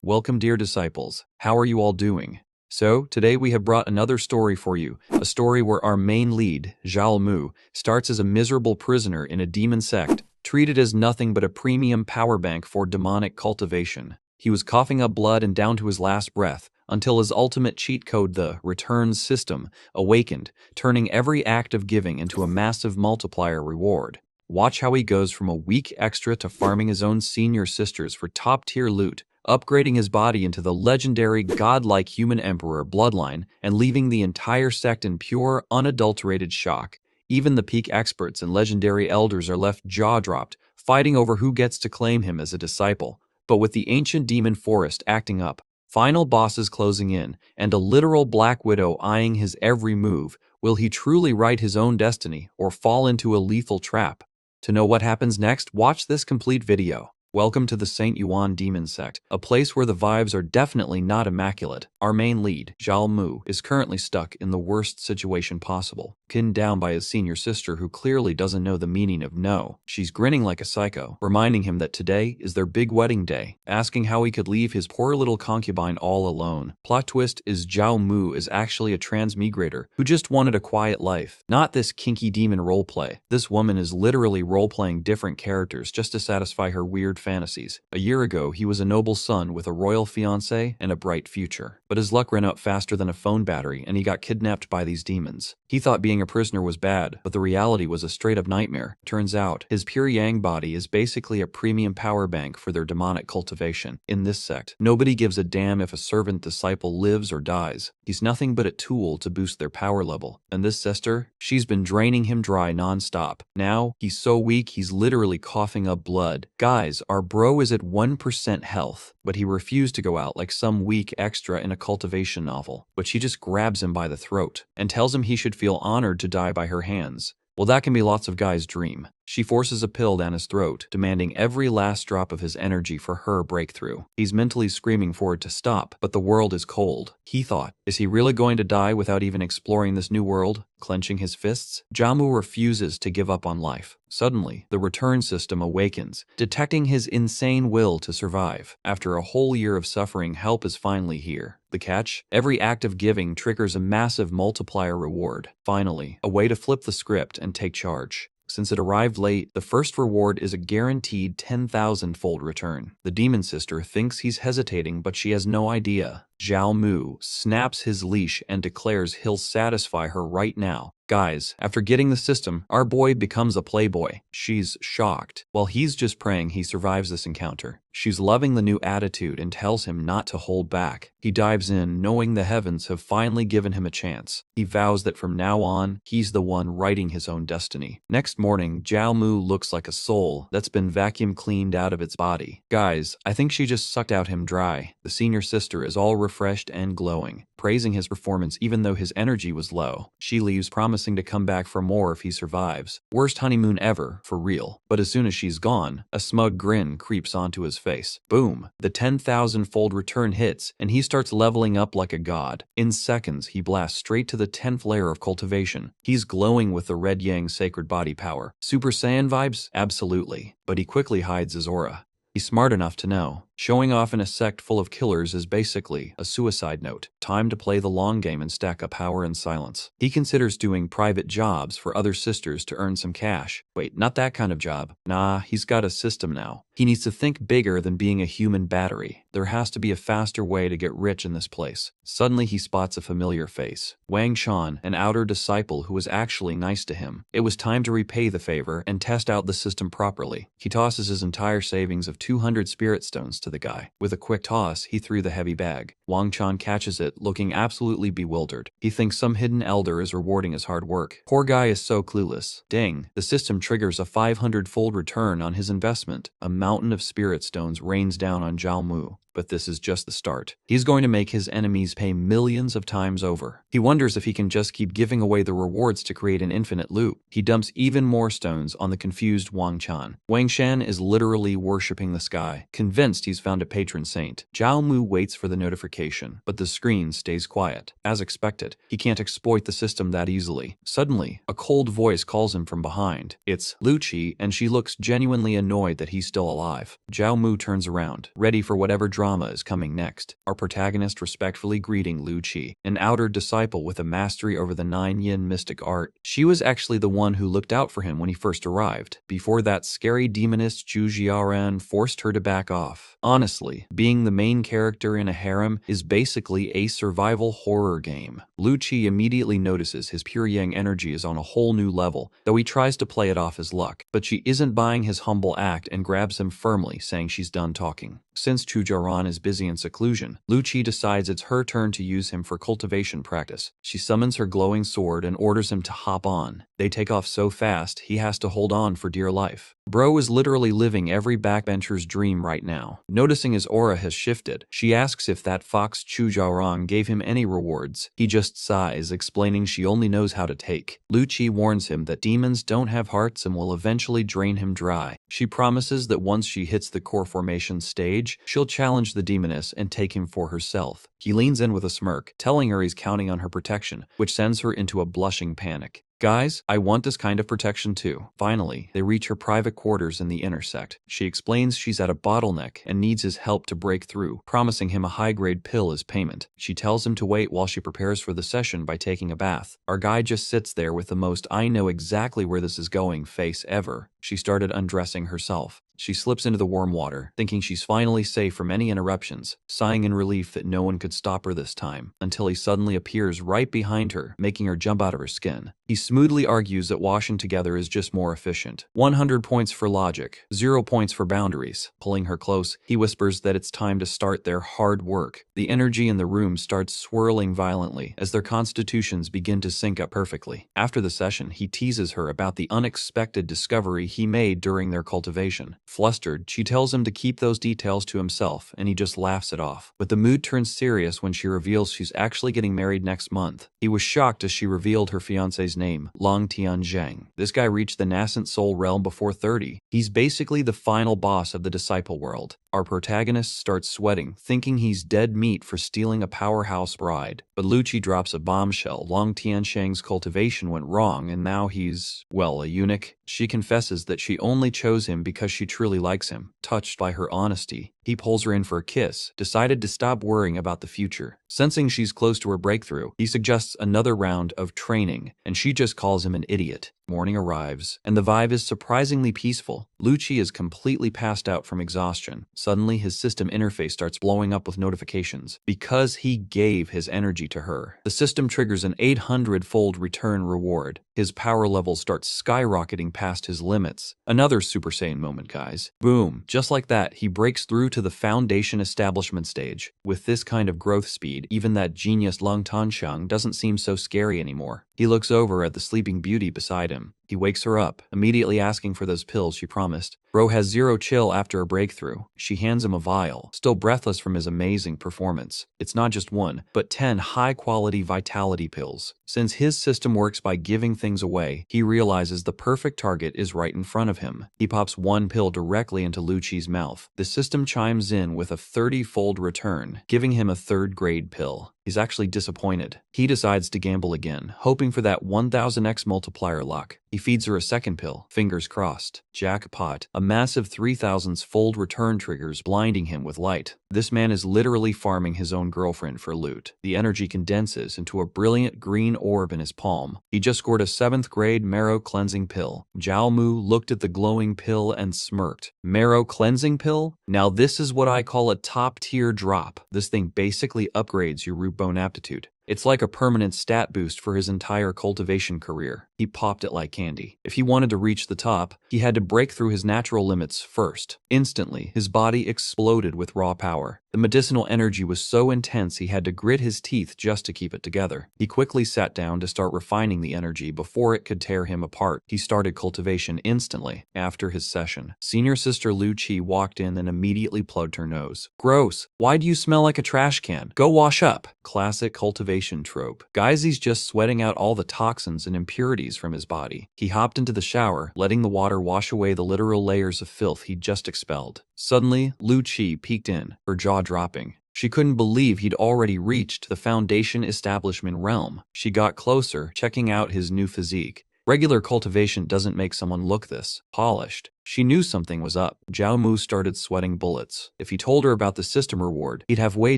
Welcome, dear disciples. How are you all doing? So, today we have brought another story for you, a story where our main lead, Zhao Mu, starts as a miserable prisoner in a demon sect, treated as nothing but a premium power bank for demonic cultivation. He was coughing up blood and down to his last breath, until his ultimate cheat code, the return system, awakened, turning every act of giving into a massive multiplier reward. Watch how he goes from a weak extra to farming his own senior sisters for top-tier loot, upgrading his body into the legendary godlike human emperor bloodline, and leaving the entire sect in pure, unadulterated shock. Even the peak experts and legendary elders are left jaw-dropped, fighting over who gets to claim him as a disciple. But with the ancient demon forest acting up, final bosses closing in, and a literal Black Widow eyeing his every move, will he truly write his own destiny or fall into a lethal trap? To know what happens next, watch this complete video. Welcome to the St. Yuan Demon Sect, a place where the vibes are definitely not immaculate. Our main lead, Zhao Mu, is currently stuck in the worst situation possible, pinned down by his senior sister who clearly doesn't know the meaning of no. She's grinning like a psycho, reminding him that today is their big wedding day, asking how he could leave his poor little concubine all alone. Plot twist is Zhao Mu is actually a transmigrator who just wanted a quiet life, not this kinky demon roleplay. This woman is literally roleplaying different characters just to satisfy her weird fantasies. A year ago, he was a noble son with a royal fiancé and a bright future. But his luck ran out faster than a phone battery and he got kidnapped by these demons. He thought being a prisoner was bad, but the reality was a straight-up nightmare. Turns out, his pure yang body is basically a premium power bank for their demonic cultivation. In this sect, nobody gives a damn if a servant disciple lives or dies. He's nothing but a tool to boost their power level. And this sister, she's been draining him dry non-stop. Now, he's so weak he's literally coughing up blood. Guys, our bro is at 1% health, but he refused to go out like some weak extra in a cultivation novel. But she just grabs him by the throat and tells him he should feel honored to die by her hands. Well, that can be lots of guys' dream. She forces a pill down his throat, demanding every last drop of his energy for her breakthrough. He's mentally screaming for it to stop, but the world is cold. He thought, is he really going to die without even exploring this new world? Clenching his fists, Zhao Mu refuses to give up on life. Suddenly, the return system awakens, detecting his insane will to survive. After a whole year of suffering, help is finally here. The catch? Every act of giving triggers a massive multiplier reward. Finally, a way to flip the script and take charge. Since it arrived late, the first reward is a guaranteed 10,000-fold return. The demon sister thinks he's hesitating, but she has no idea. Zhao Mu snaps his leash and declares he'll satisfy her right now. Guys, after getting the system, our boy becomes a playboy. She's shocked. While he's just praying he survives this encounter, she's loving the new attitude and tells him not to hold back. He dives in, knowing the heavens have finally given him a chance. He vows that from now on, he's the one writing his own destiny. Next morning, Zhao Mu looks like a soul that's been vacuum cleaned out of its body. Guys, I think she just sucked out him dry. The senior sister is all refreshed and glowing, praising his performance even though his energy was low. She leaves, promising to come back for more if he survives. Worst honeymoon ever, for real. But as soon as she's gone, a smug grin creeps onto his face. Boom! The 10,000-fold return hits, and he starts leveling up like a god. In seconds, he blasts straight to the 10th layer of cultivation. He's glowing with the red yang sacred body power. Super Saiyan vibes? Absolutely. But he quickly hides his aura. He's smart enough to know. Showing off in a sect full of killers is basically a suicide note. Time to play the long game and stack up power and silence. He considers doing private jobs for other sisters to earn some cash. Wait, not that kind of job. Nah, he's got a system now. He needs to think bigger than being a human battery. There has to be a faster way to get rich in this place. Suddenly he spots a familiar face. Wang Shan, an outer disciple who was actually nice to him. It was time to repay the favor and test out the system properly. He tosses his entire savings of 200 spirit stones to the guy. With a quick toss, he threw the heavy bag. Wang Chan catches it, looking absolutely bewildered. He thinks some hidden elder is rewarding his hard work. Poor guy is so clueless. Dang, the system triggers a 500-fold return on his investment. A mountain of spirit stones rains down on Zhao Mu. But this is just the start. He's going to make his enemies pay millions of times over. He wonders if he can just keep giving away the rewards to create an infinite loop. He dumps even more stones on the confused Wang Chan. Wang Shan is literally worshipping the sky, convinced he's She's found a patron saint. Zhao Mu waits for the notification, but the screen stays quiet. As expected, he can't exploit the system that easily. Suddenly, a cold voice calls him from behind. It's Lucci, and she looks genuinely annoyed that he's still alive. Zhao Mu turns around, ready for whatever drama is coming next. Our protagonist respectfully greeting Lucci, an outer disciple with a mastery over the 9-yin mystic art. She was actually the one who looked out for him when he first arrived, before that scary demoness Zhu Jiaran forced her to back off. Honestly, being the main character in a harem is basically a survival horror game. Lucci immediately notices his pure yang energy is on a whole new level, though he tries to play it off as luck. But she isn't buying his humble act and grabs him firmly, saying she's done talking. Since Zhu Jiaran is busy in seclusion, Lucci decides it's her turn to use him for cultivation practice. She summons her glowing sword and orders him to hop on. They take off so fast, he has to hold on for dear life. Bro is literally living every backbencher's dream right now. Noticing his aura has shifted, she asks if that fox Zhu Jiaran gave him any rewards. He just sighs, explaining she only knows how to take. Lucci warns him that demons don't have hearts and will eventually drain him dry. She promises that once she hits the core formation stage, she'll challenge the demoness and take him for herself. He leans in with a smirk, telling her he's counting on her protection, which sends her into a blushing panic. Guys, I want this kind of protection too. Finally, they reach her private quarters in the intersect. She explains she's at a bottleneck and needs his help to break through, promising him a high-grade pill as payment. She tells him to wait while she prepares for the session by taking a bath. Our guy just sits there with the most "I know exactly where this is going" face ever. She started undressing herself. She slips into the warm water, thinking she's finally safe from any interruptions, sighing in relief that no one could stop her this time, until he suddenly appears right behind her, making her jump out of her skin. He smoothly argues that washing together is just more efficient. 100 points for logic, 0 points for boundaries. Pulling her close, he whispers that it's time to start their hard work. The energy in the room starts swirling violently as their constitutions begin to sync up perfectly. After the session, he teases her about the unexpected discovery he made during their cultivation. Flustered, she tells him to keep those details to himself, and he just laughs it off. But the mood turns serious when she reveals she's actually getting married next month. He was shocked as she revealed her fiancé's name, Long Tianzheng. This guy reached the nascent soul realm before 30. He's basically the final boss of the disciple world. Our protagonist starts sweating, thinking he's dead meat for stealing a powerhouse bride. But Lucci drops a bombshell. Long Tianzheng's cultivation went wrong, and now he's, well, a eunuch. She confesses that she only chose him because she truly likes him. Touched by her honesty, he pulls her in for a kiss, decided to stop worrying about the future. Sensing she's close to her breakthrough, he suggests another round of training, and she just calls him an idiot. Morning arrives, and the vibe is surprisingly peaceful. Lucci is completely passed out from exhaustion. Suddenly, his system interface starts blowing up with notifications. Because he gave his energy to her, the system triggers an 800-fold return reward. His power level starts skyrocketing past his limits. Another Super Saiyan moment, guys. Boom. Just like that, he breaks through to the foundation establishment stage. With this kind of growth speed, even that genius Lung Tanxiang doesn't seem so scary anymore. He looks over at the sleeping beauty beside him. He wakes her up, immediately asking for those pills she promised. Bro has zero chill after a breakthrough. She hands him a vial, still breathless from his amazing performance. It's not just one, but 10 high-quality vitality pills. Since his system works by giving things away, he realizes the perfect target is right in front of him. He pops one pill directly into Lucci's mouth. The system chimes in with a 30-fold return, giving him a third-grade pill. He's actually disappointed. He decides to gamble again, hoping for that 1000x multiplier luck. He feeds her a second pill, fingers crossed. Jackpot. A massive 3000-fold return triggers, blinding him with light. This man is literally farming his own girlfriend for loot. The energy condenses into a brilliant green orb in his palm. He just scored a 7th grade marrow cleansing pill. Zhao Mu looked at the glowing pill and smirked. Marrow cleansing pill? Now this is what I call a top-tier drop. This thing basically upgrades your root bone aptitude. It's like a permanent stat boost for his entire cultivation career. He popped it like candy. If he wanted to reach the top, he had to break through his natural limits first. Instantly, his body exploded with raw power. The medicinal energy was so intense he had to grit his teeth just to keep it together. He quickly sat down to start refining the energy before it could tear him apart. He started cultivation instantly. After his session, senior sister Lucci walked in and immediately plugged her nose. "Gross. Why do you smell like a trash can? Go wash up." Classic cultivation cultivation trope. Guys, he's just sweating out all the toxins and impurities from his body. He hopped into the shower, letting the water wash away the literal layers of filth he'd just expelled. Suddenly, Lu Qi peeked in, her jaw dropping. She couldn't believe he'd already reached the foundation establishment realm. She got closer, checking out his new physique. Regular cultivation doesn't make someone look this polished. She knew something was up. Zhao Mu started sweating bullets. If he told her about the system reward, he'd have way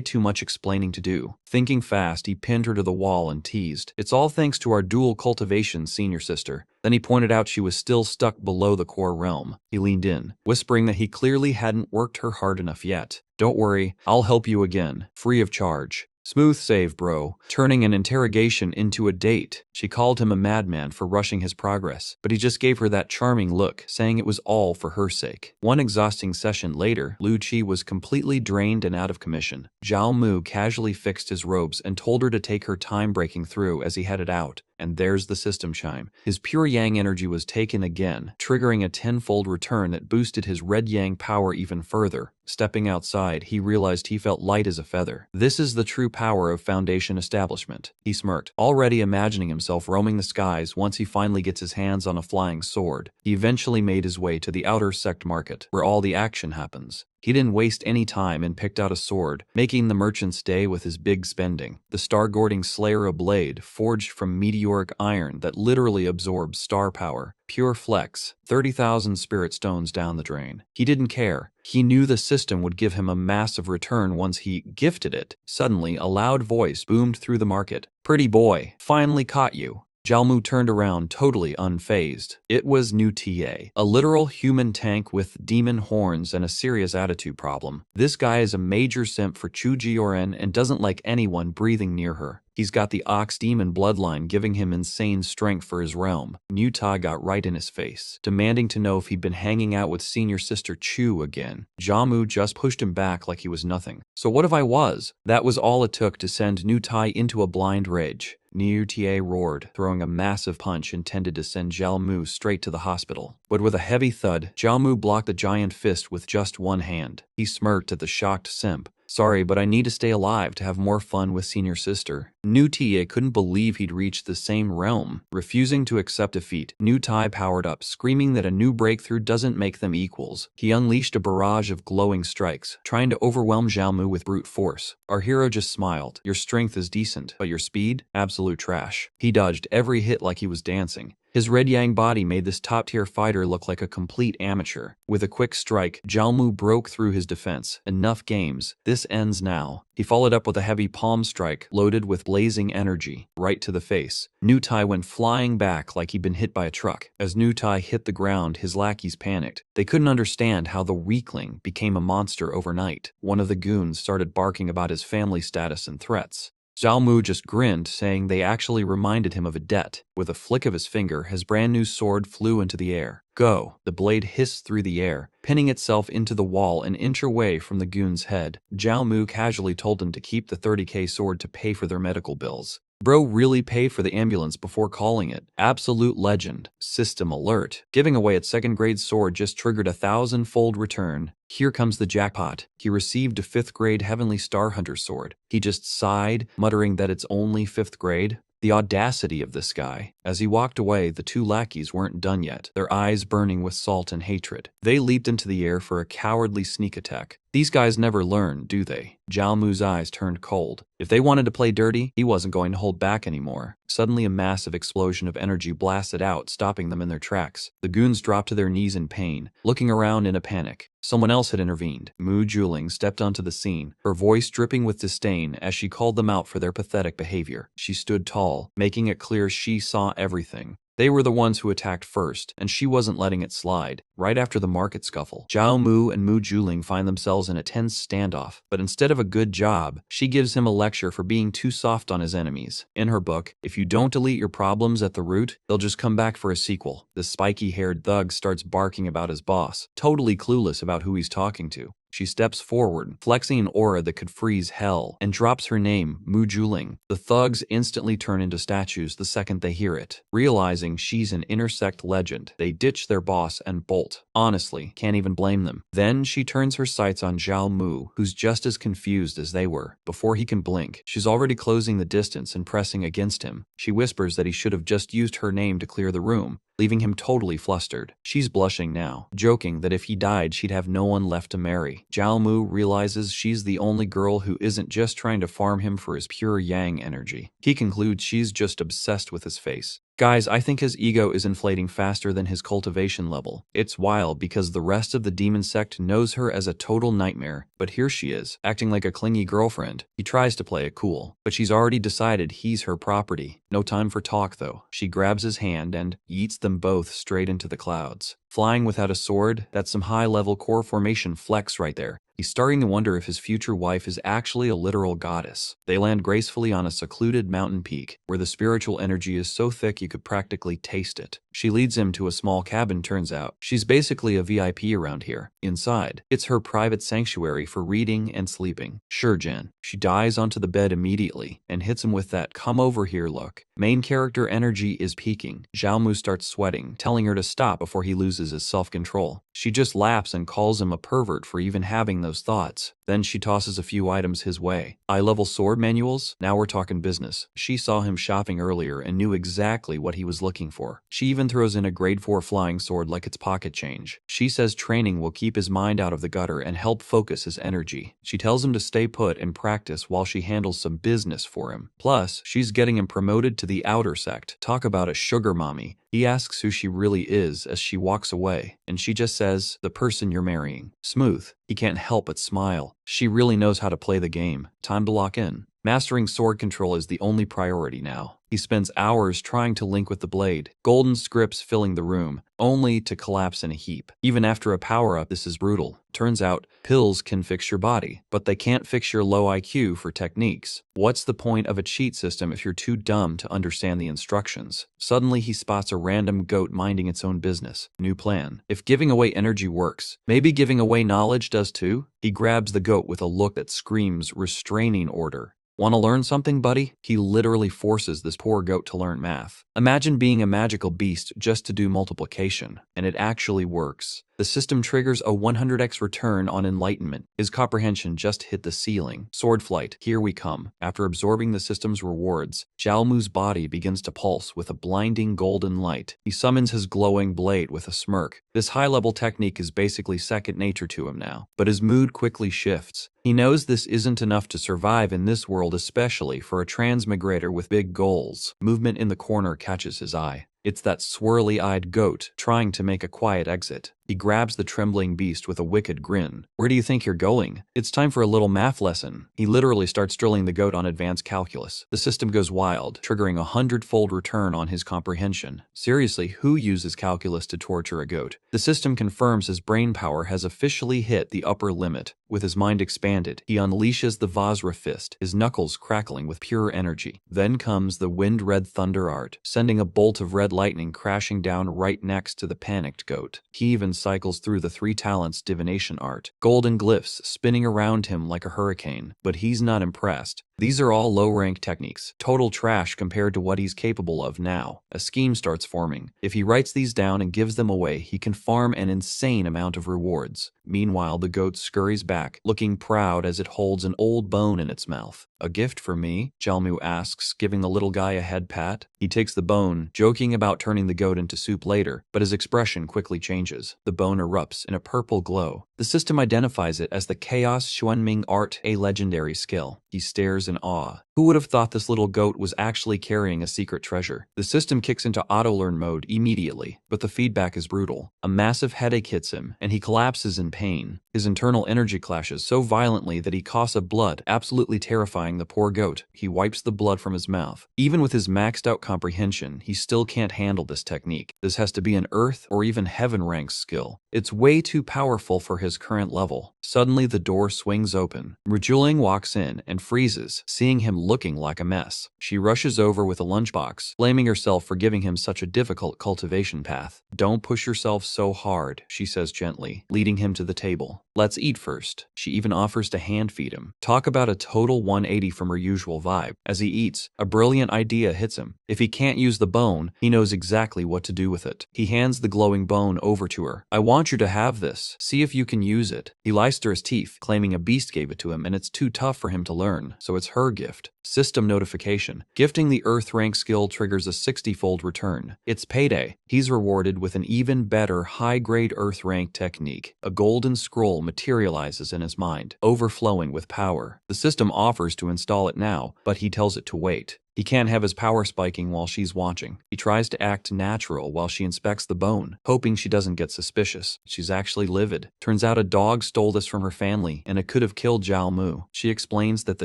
too much explaining to do. Thinking fast, he pinned her to the wall and teased, "It's all thanks to our dual cultivation, senior sister." Then he pointed out she was still stuck below the core realm. He leaned in, whispering that he clearly hadn't worked her hard enough yet. "Don't worry, I'll help you again, free of charge." Smooth save, bro. Turning an interrogation into a date. She called him a madman for rushing his progress, but he just gave her that charming look, saying it was all for her sake. One exhausting session later, Lu Qi was completely drained and out of commission. Zhao Mu casually fixed his robes and told her to take her time breaking through as he headed out. And there's the system chime. His pure yang energy was taken again, triggering a tenfold return that boosted his red yang power even further. Stepping outside, he realized he felt light as a feather. This is the true power of foundation establishment. He smirked, already imagining himself roaming the skies once he finally gets his hands on a flying sword. He eventually made his way to the outer sect market, where all the action happens. He didn't waste any time and picked out a sword, making the merchant stay with his big spending. The star-gording Slayer, a blade forged from meteoric iron that literally absorbs star power. Pure flex, 30,000 spirit stones down the drain. He didn't care. He knew the system would give him a massive return once he gifted it. Suddenly, a loud voice boomed through the market. "Pretty boy, finally caught you." Zhao Mu turned around, totally unfazed. It was New-Ta, a literal human tank with demon horns and a serious attitude problem. This guy is a major simp for Chu Jioren and doesn't like anyone breathing near her. He's got the Ox Demon bloodline giving him insane strength for his realm. New-Ta got right in his face, demanding to know if he'd been hanging out with senior sister Chu again. Zhao Mu just pushed him back like he was nothing. "So what if I was?" That was all it took to send New-Ta into a blind rage. New-Ta roared, throwing a massive punch intended to send Zhao Mu straight to the hospital. But with a heavy thud, Zhao Mu blocked the giant fist with just one hand. He smirked at the shocked simp. "Sorry, but I need to stay alive to have more fun with senior sister." New-Ta couldn't believe he'd reached the same realm. Refusing to accept defeat, New-Ta powered up, screaming that a new breakthrough doesn't make them equals. He unleashed a barrage of glowing strikes, trying to overwhelm Zhao Mu with brute force. Our hero just smiled. "Your strength is decent, but your speed? Absolute trash." He dodged every hit like he was dancing. His red yang body made this top-tier fighter look like a complete amateur. With a quick strike, Zhao Mu broke through his defense. Enough games. This ends now. He followed up with a heavy palm strike, loaded with blazing energy, right to the face. New-Ta went flying back like he'd been hit by a truck. As New-Ta hit the ground, his lackeys panicked. They couldn't understand how the weakling became a monster overnight. One of the goons started barking about his family status and threats. Zhao Mu just grinned, saying they actually reminded him of a debt. With a flick of his finger, his brand new sword flew into the air. "Go!" The blade hissed through the air, pinning itself into the wall an inch away from the goon's head. Zhao Mu casually told him to keep the 30K sword to pay for their medical bills. Bro really paid for the ambulance before calling it. Absolute legend. System alert. Giving away its second-grade sword just triggered a 1,000-fold return. Here comes the jackpot. He received a 5th-grade Heavenly Star Hunter sword. He just sighed, muttering that it's only 5th grade. The audacity of this guy. As he walked away, the two lackeys weren't done yet, their eyes burning with salt and hatred. They leaped into the air for a cowardly sneak attack. These guys never learn, do they? Zhao Mu's eyes turned cold. If they wanted to play dirty, he wasn't going to hold back anymore. Suddenly, a massive explosion of energy blasted out, stopping them in their tracks. The goons dropped to their knees in pain, looking around in a panic. Someone else had intervened. Mu Juling stepped onto the scene, her voice dripping with disdain as she called them out for their pathetic behavior. She stood tall, making it clear she saw everything. They were the ones who attacked first, and she wasn't letting it slide. Right after the market scuffle, Zhao Mu and Mu Juling find themselves in a tense standoff, but instead of a good job, she gives him a lecture for being too soft on his enemies. In her book, if you don't delete your problems at the root, they'll just come back for a sequel. The spiky-haired thug starts barking about his boss, totally clueless about who he's talking to. She steps forward, flexing an aura that could freeze hell, and drops her name, Mu Juling. The thugs instantly turn into statues the second they hear it. Realizing she's an intersect legend, they ditch their boss and bolt. Honestly, can't even blame them. Then she turns her sights on Zhao Mu, who's just as confused as they were. Before he can blink, she's already closing the distance and pressing against him. She whispers that he should have just used her name to clear the room, leaving him totally flustered. She's blushing now, joking that if he died, she'd have no one left to marry. Zhao Mu realizes she's the only girl who isn't just trying to farm him for his pure yang energy. He concludes she's just obsessed with his face. Guys, I think his ego is inflating faster than his cultivation level. It's wild because the rest of the demon sect knows her as a total nightmare, but here she is, acting like a clingy girlfriend. He tries to play it cool, but she's already decided he's her property. No time for talk though. She grabs his hand and yeets them both straight into the clouds. Flying without a sword, that's some high-level core formation flex right there. He's starting to wonder if his future wife is actually a literal goddess. They land gracefully on a secluded mountain peak, where the spiritual energy is so thick you could practically taste it. She leads him to a small cabin, turns out. She's basically a VIP around here. Inside, it's her private sanctuary for reading and sleeping. Sure, Jen. She dives onto the bed immediately, and hits him with that come over here look. Main character energy is peaking. Zhao Mu starts sweating, telling her to stop before he loses his self-control. She just laughs and calls him a pervert for even having those thoughts. Then she tosses a few items his way. Eye-level sword manuals? Now we're talking business. She saw him shopping earlier and knew exactly what he was looking for. She even throws in a grade 4 flying sword like it's pocket change. She says training will keep his mind out of the gutter and help focus his energy. She tells him to stay put and practice while she handles some business for him. Plus, she's getting him promoted to the outer sect. Talk about a sugar mommy. He asks who she really is as she walks away, and she just says, the person you're marrying. Smooth. He can't help but smile. She really knows how to play the game. Time to lock in. Mastering sword control is the only priority now. He spends hours trying to link with the blade, golden scripts filling the room, only to collapse in a heap. Even after a power-up, this is brutal. Turns out, pills can fix your body, but they can't fix your low IQ for techniques. What's the point of a cheat system if you're too dumb to understand the instructions? Suddenly, he spots a random goat minding its own business. New plan. If giving away energy works, maybe giving away knowledge does too? He grabs the goat with a look that screams restraining order. Want to learn something, buddy? He literally forces this poor goat to learn math. Imagine being a magical beast just to do multiplication, and it actually works. The system triggers a 100x return on enlightenment. His comprehension just hit the ceiling. Sword flight, here we come. After absorbing the system's rewards, Zhao Mu's body begins to pulse with a blinding golden light. He summons his glowing blade with a smirk. This high-level technique is basically second nature to him now, but his mood quickly shifts. He knows this isn't enough to survive in this world, especially for a transmigrator with big goals. Movement in the corner catches his eye. It's that swirly-eyed goat trying to make a quiet exit. He grabs the trembling beast with a wicked grin. Where do you think you're going? It's time for a little math lesson. He literally starts drilling the goat on advanced calculus. The system goes wild, triggering a 100-fold return on his comprehension. Seriously, who uses calculus to torture a goat? The system confirms his brain power has officially hit the upper limit. With his mind expanded, he unleashes the Vajra fist, his knuckles crackling with pure energy. Then comes the wind-red thunder art, sending a bolt of red lightning crashing down right next to the panicked goat. He even cycles through the 3 talents divination art, golden glyphs spinning around him like a hurricane, but he's not impressed. These are all low-rank techniques, total trash compared to what he's capable of now. A scheme starts forming. If he writes these down and gives them away, he can farm an insane amount of rewards. Meanwhile, the goat scurries back, looking proud as it holds an old bone in its mouth. A gift for me? Zhao Mu asks, giving the little guy a head pat. He takes the bone, joking about turning the goat into soup later, but his expression quickly changes. The bone erupts in a purple glow. The system identifies it as the Chaos Xuanming art, a legendary skill. He stares in awe. Who would have thought this little goat was actually carrying a secret treasure? The system kicks into auto-learn mode immediately, but the feedback is brutal. A massive headache hits him, and he collapses in pain. His internal energy clashes so violently that he coughs up blood, absolutely terrifying the poor goat. He wipes the blood from his mouth. Even with his maxed out comprehension, he still can't handle this technique. This has to be an earth or even heaven rank skill. It's way too powerful for his current level. Suddenly the door swings open. Rujuling walks in and freezes, seeing him looking like a mess. She rushes over with a lunchbox, blaming herself for giving him such a difficult cultivation path. "Don't push yourself so hard," she says gently, leading him to the table. "Let's eat first." She even offers to hand feed him. Talk about a total 180 from her usual vibe. As he eats, a brilliant idea hits him. If he can't use the bone, he knows exactly what to do with it. He hands the glowing bone over to her. "I want you to have this. See if you can use it." He lies through his teeth, claiming a beast gave it to him and it's too tough for him to learn, so it's her gift. System notification. Gifting the Earth rank skill triggers a 60-fold return. It's payday. He's rewarded with an even better high-grade Earth rank technique. A golden scroll materializes in his mind, overflowing with power. The system offers to install it now, but he tells it to wait. He can't have his power spiking while she's watching. He tries to act natural while she inspects the bone, hoping she doesn't get suspicious. She's actually livid. Turns out a dog stole this from her family, and it could have killed Zhao Mu. She explains that the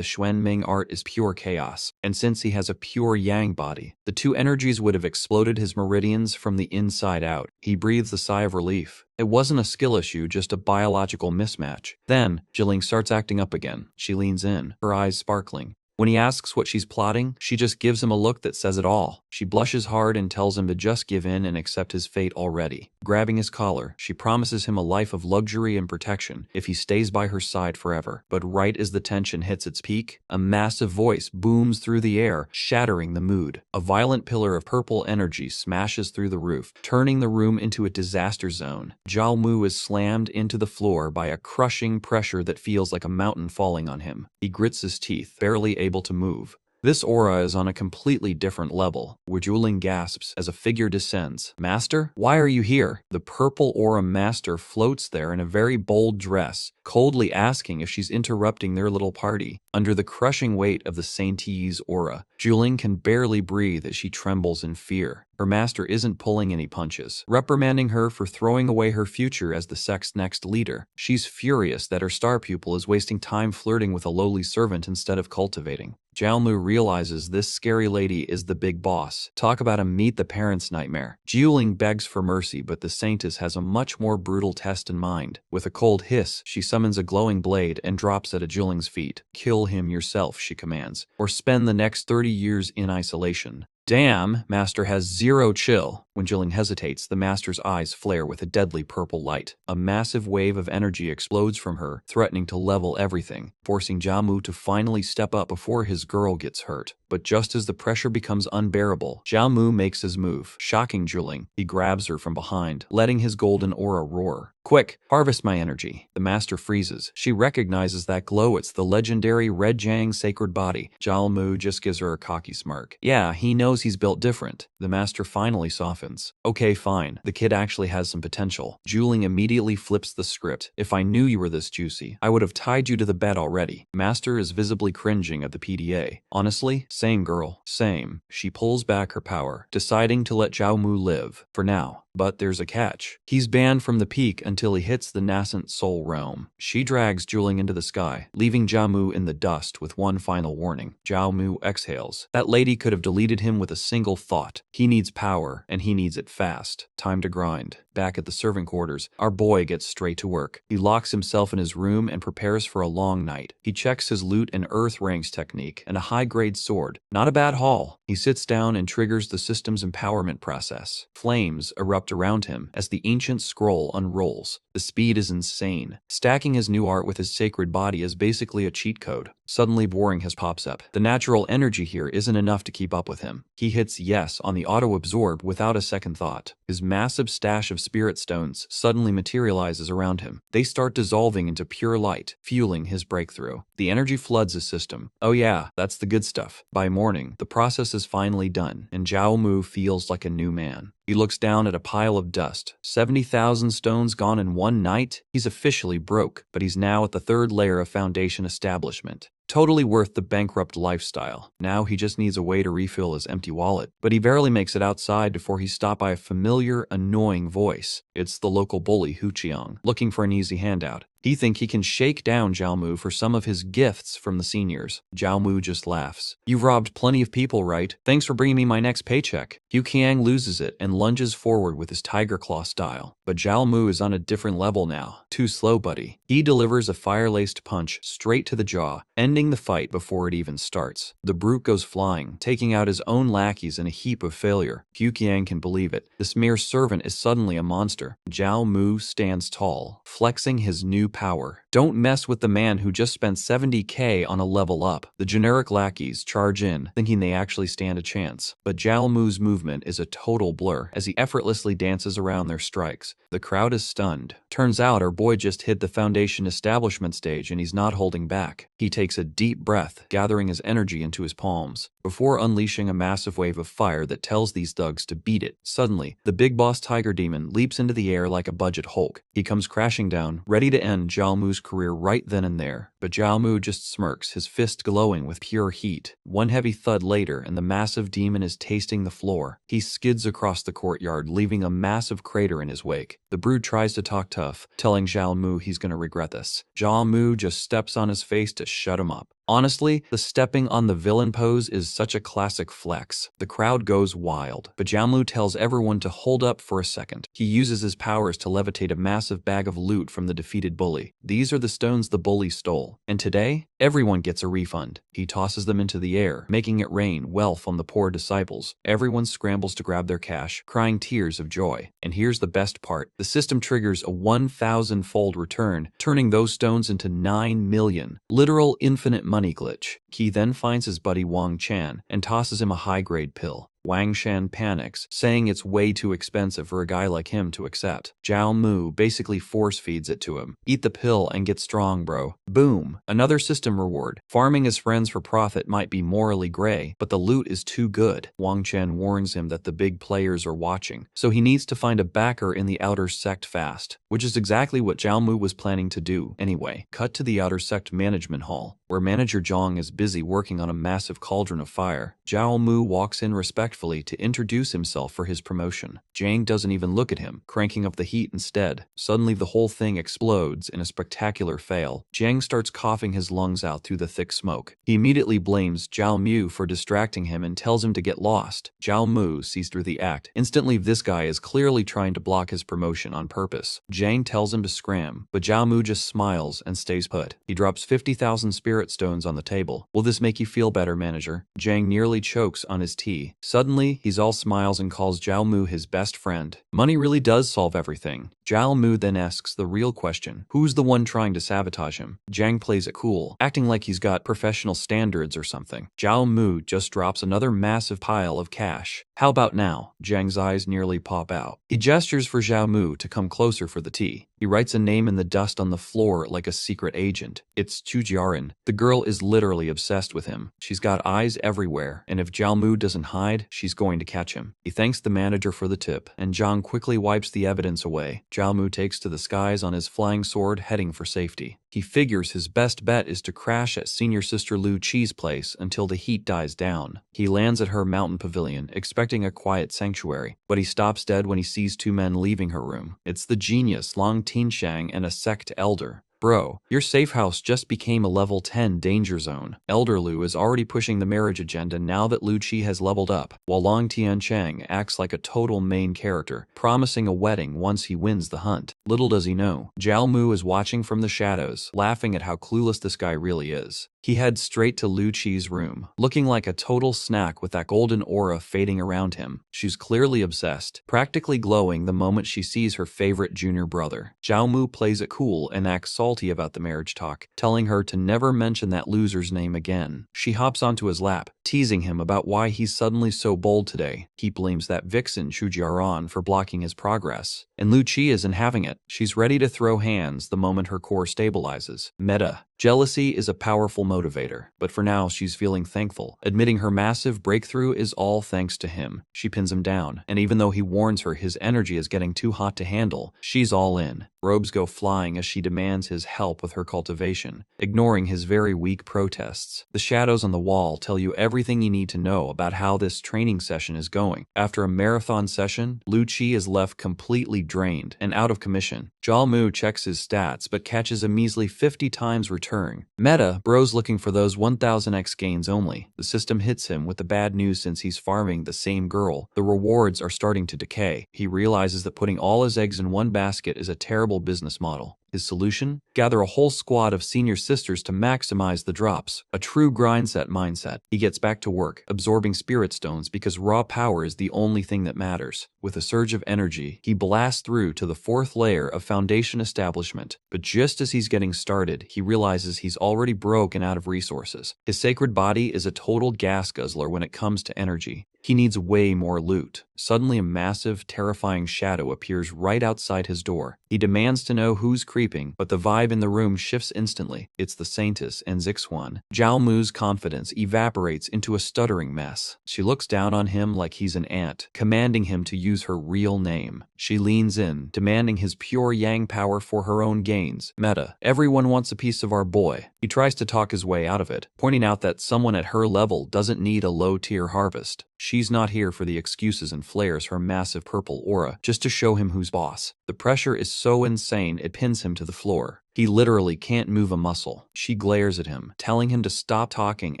Xuanming art is pure chaos, and since he has a pure yang body, the two energies would have exploded his meridians from the inside out. He breathes a sigh of relief. It wasn't a skill issue, just a biological mismatch. Then, Jilin starts acting up again. She leans in, her eyes sparkling. When he asks what she's plotting, she just gives him a look that says it all. She blushes hard and tells him to just give in and accept his fate already. Grabbing his collar, she promises him a life of luxury and protection if he stays by her side forever. But right as the tension hits its peak, a massive voice booms through the air, shattering the mood. A violent pillar of purple energy smashes through the roof, turning the room into a disaster zone. Zhao Mu is slammed into the floor by a crushing pressure that feels like a mountain falling on him. He grits his teeth, barely able to move. This aura is on a completely different level. Wujuling gasps as a figure descends. "Master? Why are you here?" The purple aura master floats there in a very bold dress, coldly asking if she's interrupting their little party. Under the crushing weight of the Saint-He's aura, Juling can barely breathe as she trembles in fear. Her master isn't pulling any punches, reprimanding her for throwing away her future as the sect's next leader. She's furious that her star pupil is wasting time flirting with a lowly servant instead of cultivating. Zhao Mu realizes this scary lady is the big boss. Talk about a meet the parents nightmare. Juling begs for mercy, but the saintess has a much more brutal test in mind. With a cold hiss, she summons a glowing blade and drops it at Juling's feet. "Kill him yourself," she commands, "or spend the next 30 years in isolation." "Damn, Master has zero chill." When Jilin hesitates, the Master's eyes flare with a deadly purple light. A massive wave of energy explodes from her, threatening to level everything, forcing Zhao Mu to finally step up before his girl gets hurt. But just as the pressure becomes unbearable, Zhao Mu makes his move, shocking Jilin. He grabs her from behind, letting his golden aura roar. "Quick, harvest my energy." The Master freezes. She recognizes that glow. It's the legendary Red Yang Sacred Body. Zhao Mu just gives her a cocky smirk. Yeah, he knows he's built different. The Master finally softens. "Okay, fine. The kid actually has some potential." Juling immediately flips the script. "If I knew you were this juicy, I would have tied you to the bed already." Master is visibly cringing at the PDA. "Honestly, same girl. Same." She pulls back her power, deciding to let Zhao Mu live. For now. But there's a catch. He's banned from the peak until he hits the nascent soul realm. She drags Juling into the sky, leaving Zhao Mu in the dust with one final warning. Zhao Mu exhales. That lady could have deleted him with a single thought. He needs power, and he needs it fast. Time to grind. Back at the servant quarters, our boy gets straight to work. He locks himself in his room and prepares for a long night. He checks his loot and earth ranks technique and a high-grade sword. Not a bad haul. He sits down and triggers the system's empowerment process. Flames erupt around him as the ancient scroll unrolls. The speed is insane. Stacking his new art with his sacred body is basically a cheat code. Suddenly boring has pops up. The natural energy here isn't enough to keep up with him. He hits yes on the auto-absorb without a second thought. His massive stash of spirit stones suddenly materializes around him. They start dissolving into pure light, fueling his breakthrough. The energy floods his system. Oh yeah, that's the good stuff. By morning, the process is finally done, and Zhao Mu feels like a new man. He looks down at a pile of dust. 70,000 stones gone in one night? He's officially broke, but he's now at the third layer of foundation establishment. Totally worth the bankrupt lifestyle. Now he just needs a way to refill his empty wallet. But he barely makes it outside before he's stopped by a familiar, annoying voice. It's the local bully, Hu Qiang, looking for an easy handout. He thinks he can shake down Zhao Mu for some of his gifts from the seniors. Zhao Mu just laughs. "You've robbed plenty of people, right? Thanks for bringing me my next paycheck." Hu Qiang loses it and lunges forward with his tiger claw style. But Zhao Mu is on a different level now. Too slow, buddy. He delivers a fire-laced punch straight to the jaw, ending the fight before it even starts. The brute goes flying, taking out his own lackeys in a heap of failure. Hu Qiang can believe it. This mere servant is suddenly a monster. Zhao Mu stands tall, flexing his new power. Don't mess with the man who just spent 70k on a level up. The generic lackeys charge in, thinking they actually stand a chance. But Zhao Mu's movement is a total blur as he effortlessly dances around their strikes. The crowd is stunned. Turns out our boy just hit the foundation establishment stage and he's not holding back. He takes a deep breath, gathering his energy into his palms, before unleashing a massive wave of fire that tells these thugs to beat it. Suddenly, the big boss tiger demon leaps into the air like a budget Hulk. He comes crashing down, ready to end Zhao Mu's career right then and there. But Zhao Mu just smirks, his fist glowing with pure heat. One heavy thud later, and the massive demon is tasting the floor. He skids across the courtyard, leaving a massive crater in his wake. The brood tries to talk tough, telling Zhao Mu he's gonna regret this. Zhao Mu just steps on his face to shut him up. Honestly, the stepping on the villain pose is such a classic flex. The crowd goes wild, but Zhao Mu tells everyone to hold up for a second. He uses his powers to levitate a massive bag of loot from the defeated bully. These are the stones the bully stole, and today, everyone gets a refund. He tosses them into the air, making it rain wealth on the poor disciples. Everyone scrambles to grab their cash, crying tears of joy. And here's the best part. The system triggers a 1,000-fold return, turning those stones into 9 million. Literal infinite money glitch. He then finds his buddy Wang Chan and tosses him a high-grade pill. Wang Shan panics, saying it's way too expensive for a guy like him to accept. Zhao Mu basically force feeds it to him. "Eat the pill and get strong, bro." Boom. Another system reward. Farming his friends for profit might be morally gray, but the loot is too good. Wang Chen warns him that the big players are watching, so he needs to find a backer in the outer sect fast, which is exactly what Zhao Mu was planning to do anyway. Cut to the outer sect management hall, where Manager Zhang is busy working on a massive cauldron of fire. Zhao Mu walks in respectfully to introduce himself for his promotion. Zhang doesn't even look at him, cranking up the heat instead. Suddenly the whole thing explodes in a spectacular fail. Zhang starts coughing his lungs out through the thick smoke. He immediately blames Zhao Mu for distracting him and tells him to get lost. Zhao Mu sees through the act. Instantly, this guy is clearly trying to block his promotion on purpose. Zhang tells him to scram, but Zhao Mu just smiles and stays put. He drops 50,000 spirit stones on the table. "Will this make you feel better, manager?" Zhang nearly chokes on his tea. Suddenly, he's all smiles and calls Zhao Mu his best friend. Money really does solve everything. Zhao Mu then asks the real question. Who's the one trying to sabotage him? Zhang plays it cool, acting like he's got professional standards or something. Zhao Mu just drops another massive pile of cash. "How about now?" Zhang's eyes nearly pop out. He gestures for Zhao Mu to come closer for the tea. He writes a name in the dust on the floor like a secret agent. It's Chujiaran. The girl is literally obsessed with him. She's got eyes everywhere, and if Zhao Mu doesn't hide, she's going to catch him. He thanks the manager for the tip, and Zhang quickly wipes the evidence away. Zhao Mu takes to the skies on his flying sword, heading for safety. He figures his best bet is to crash at senior sister Lu Chi's place until the heat dies down. He lands at her mountain pavilion, expecting a quiet sanctuary, but he stops dead when he sees two men leaving her room. It's the genius Long Tianshang and a sect elder. "Bro, your safe house just became a level 10 danger zone." Elder Lu is already pushing the marriage agenda now that Lu Qi has leveled up, while Long Tianchang acts like a total main character, promising a wedding once he wins the hunt. Little does he know, Zhao Mu is watching from the shadows, laughing at how clueless this guy really is. He heads straight to Lu Qi's room, looking like a total snack with that golden aura fading around him. She's clearly obsessed, practically glowing the moment she sees her favorite junior brother. Zhao Mu plays it cool and acts salty about the marriage talk, telling her to never mention that loser's name again. She hops onto his lap, teasing him about why he's suddenly so bold today. He blames that vixen Chujiaran for blocking his progress. And Lu Qi isn't having it. She's ready to throw hands the moment her core stabilizes. Meta. Jealousy is a powerful motivator, but for now she's feeling thankful, admitting her massive breakthrough is all thanks to him. She pins him down, and even though he warns her his energy is getting too hot to handle, she's all in. Robes go flying as she demands his help with her cultivation, ignoring his very weak protests. The shadows on the wall tell you everything you need to know about how this training session is going. After a marathon session, Lu Qi is left completely drained and out of commission. Zhao Mu checks his stats but catches a measly 50 times return. Meta, bro's looking for those 1000x gains only. The system hits him with the bad news since he's farming the same girl. The rewards are starting to decay. He realizes that putting all his eggs in one basket is a terrible business model. His solution? Gather a whole squad of senior sisters to maximize the drops. A true grindset mindset. He gets back to work, absorbing spirit stones because raw power is the only thing that matters. With a surge of energy, he blasts through to the 4th layer of Foundation Establishment. But just as he's getting started, he realizes he's already broken out of resources. His sacred body is a total gas guzzler when it comes to energy. He needs way more loot. Suddenly, a massive, terrifying shadow appears right outside his door. He demands to know who's creeping, but the vibe in the room shifts instantly. It's the Saintess and Zixuan. Zhao Mu's confidence evaporates into a stuttering mess. She looks down on him like he's an ant, commanding him to use her real name. She leans in, demanding his pure yang power for her own gains. Meta, everyone wants a piece of our boy. He tries to talk his way out of it, pointing out that someone at her level doesn't need a low-tier harvest. She's not here for the excuses and flares her massive purple aura, just to show him who's boss. The pressure is so insane it pins him to the floor. He literally can't move a muscle. She glares at him, telling him to stop talking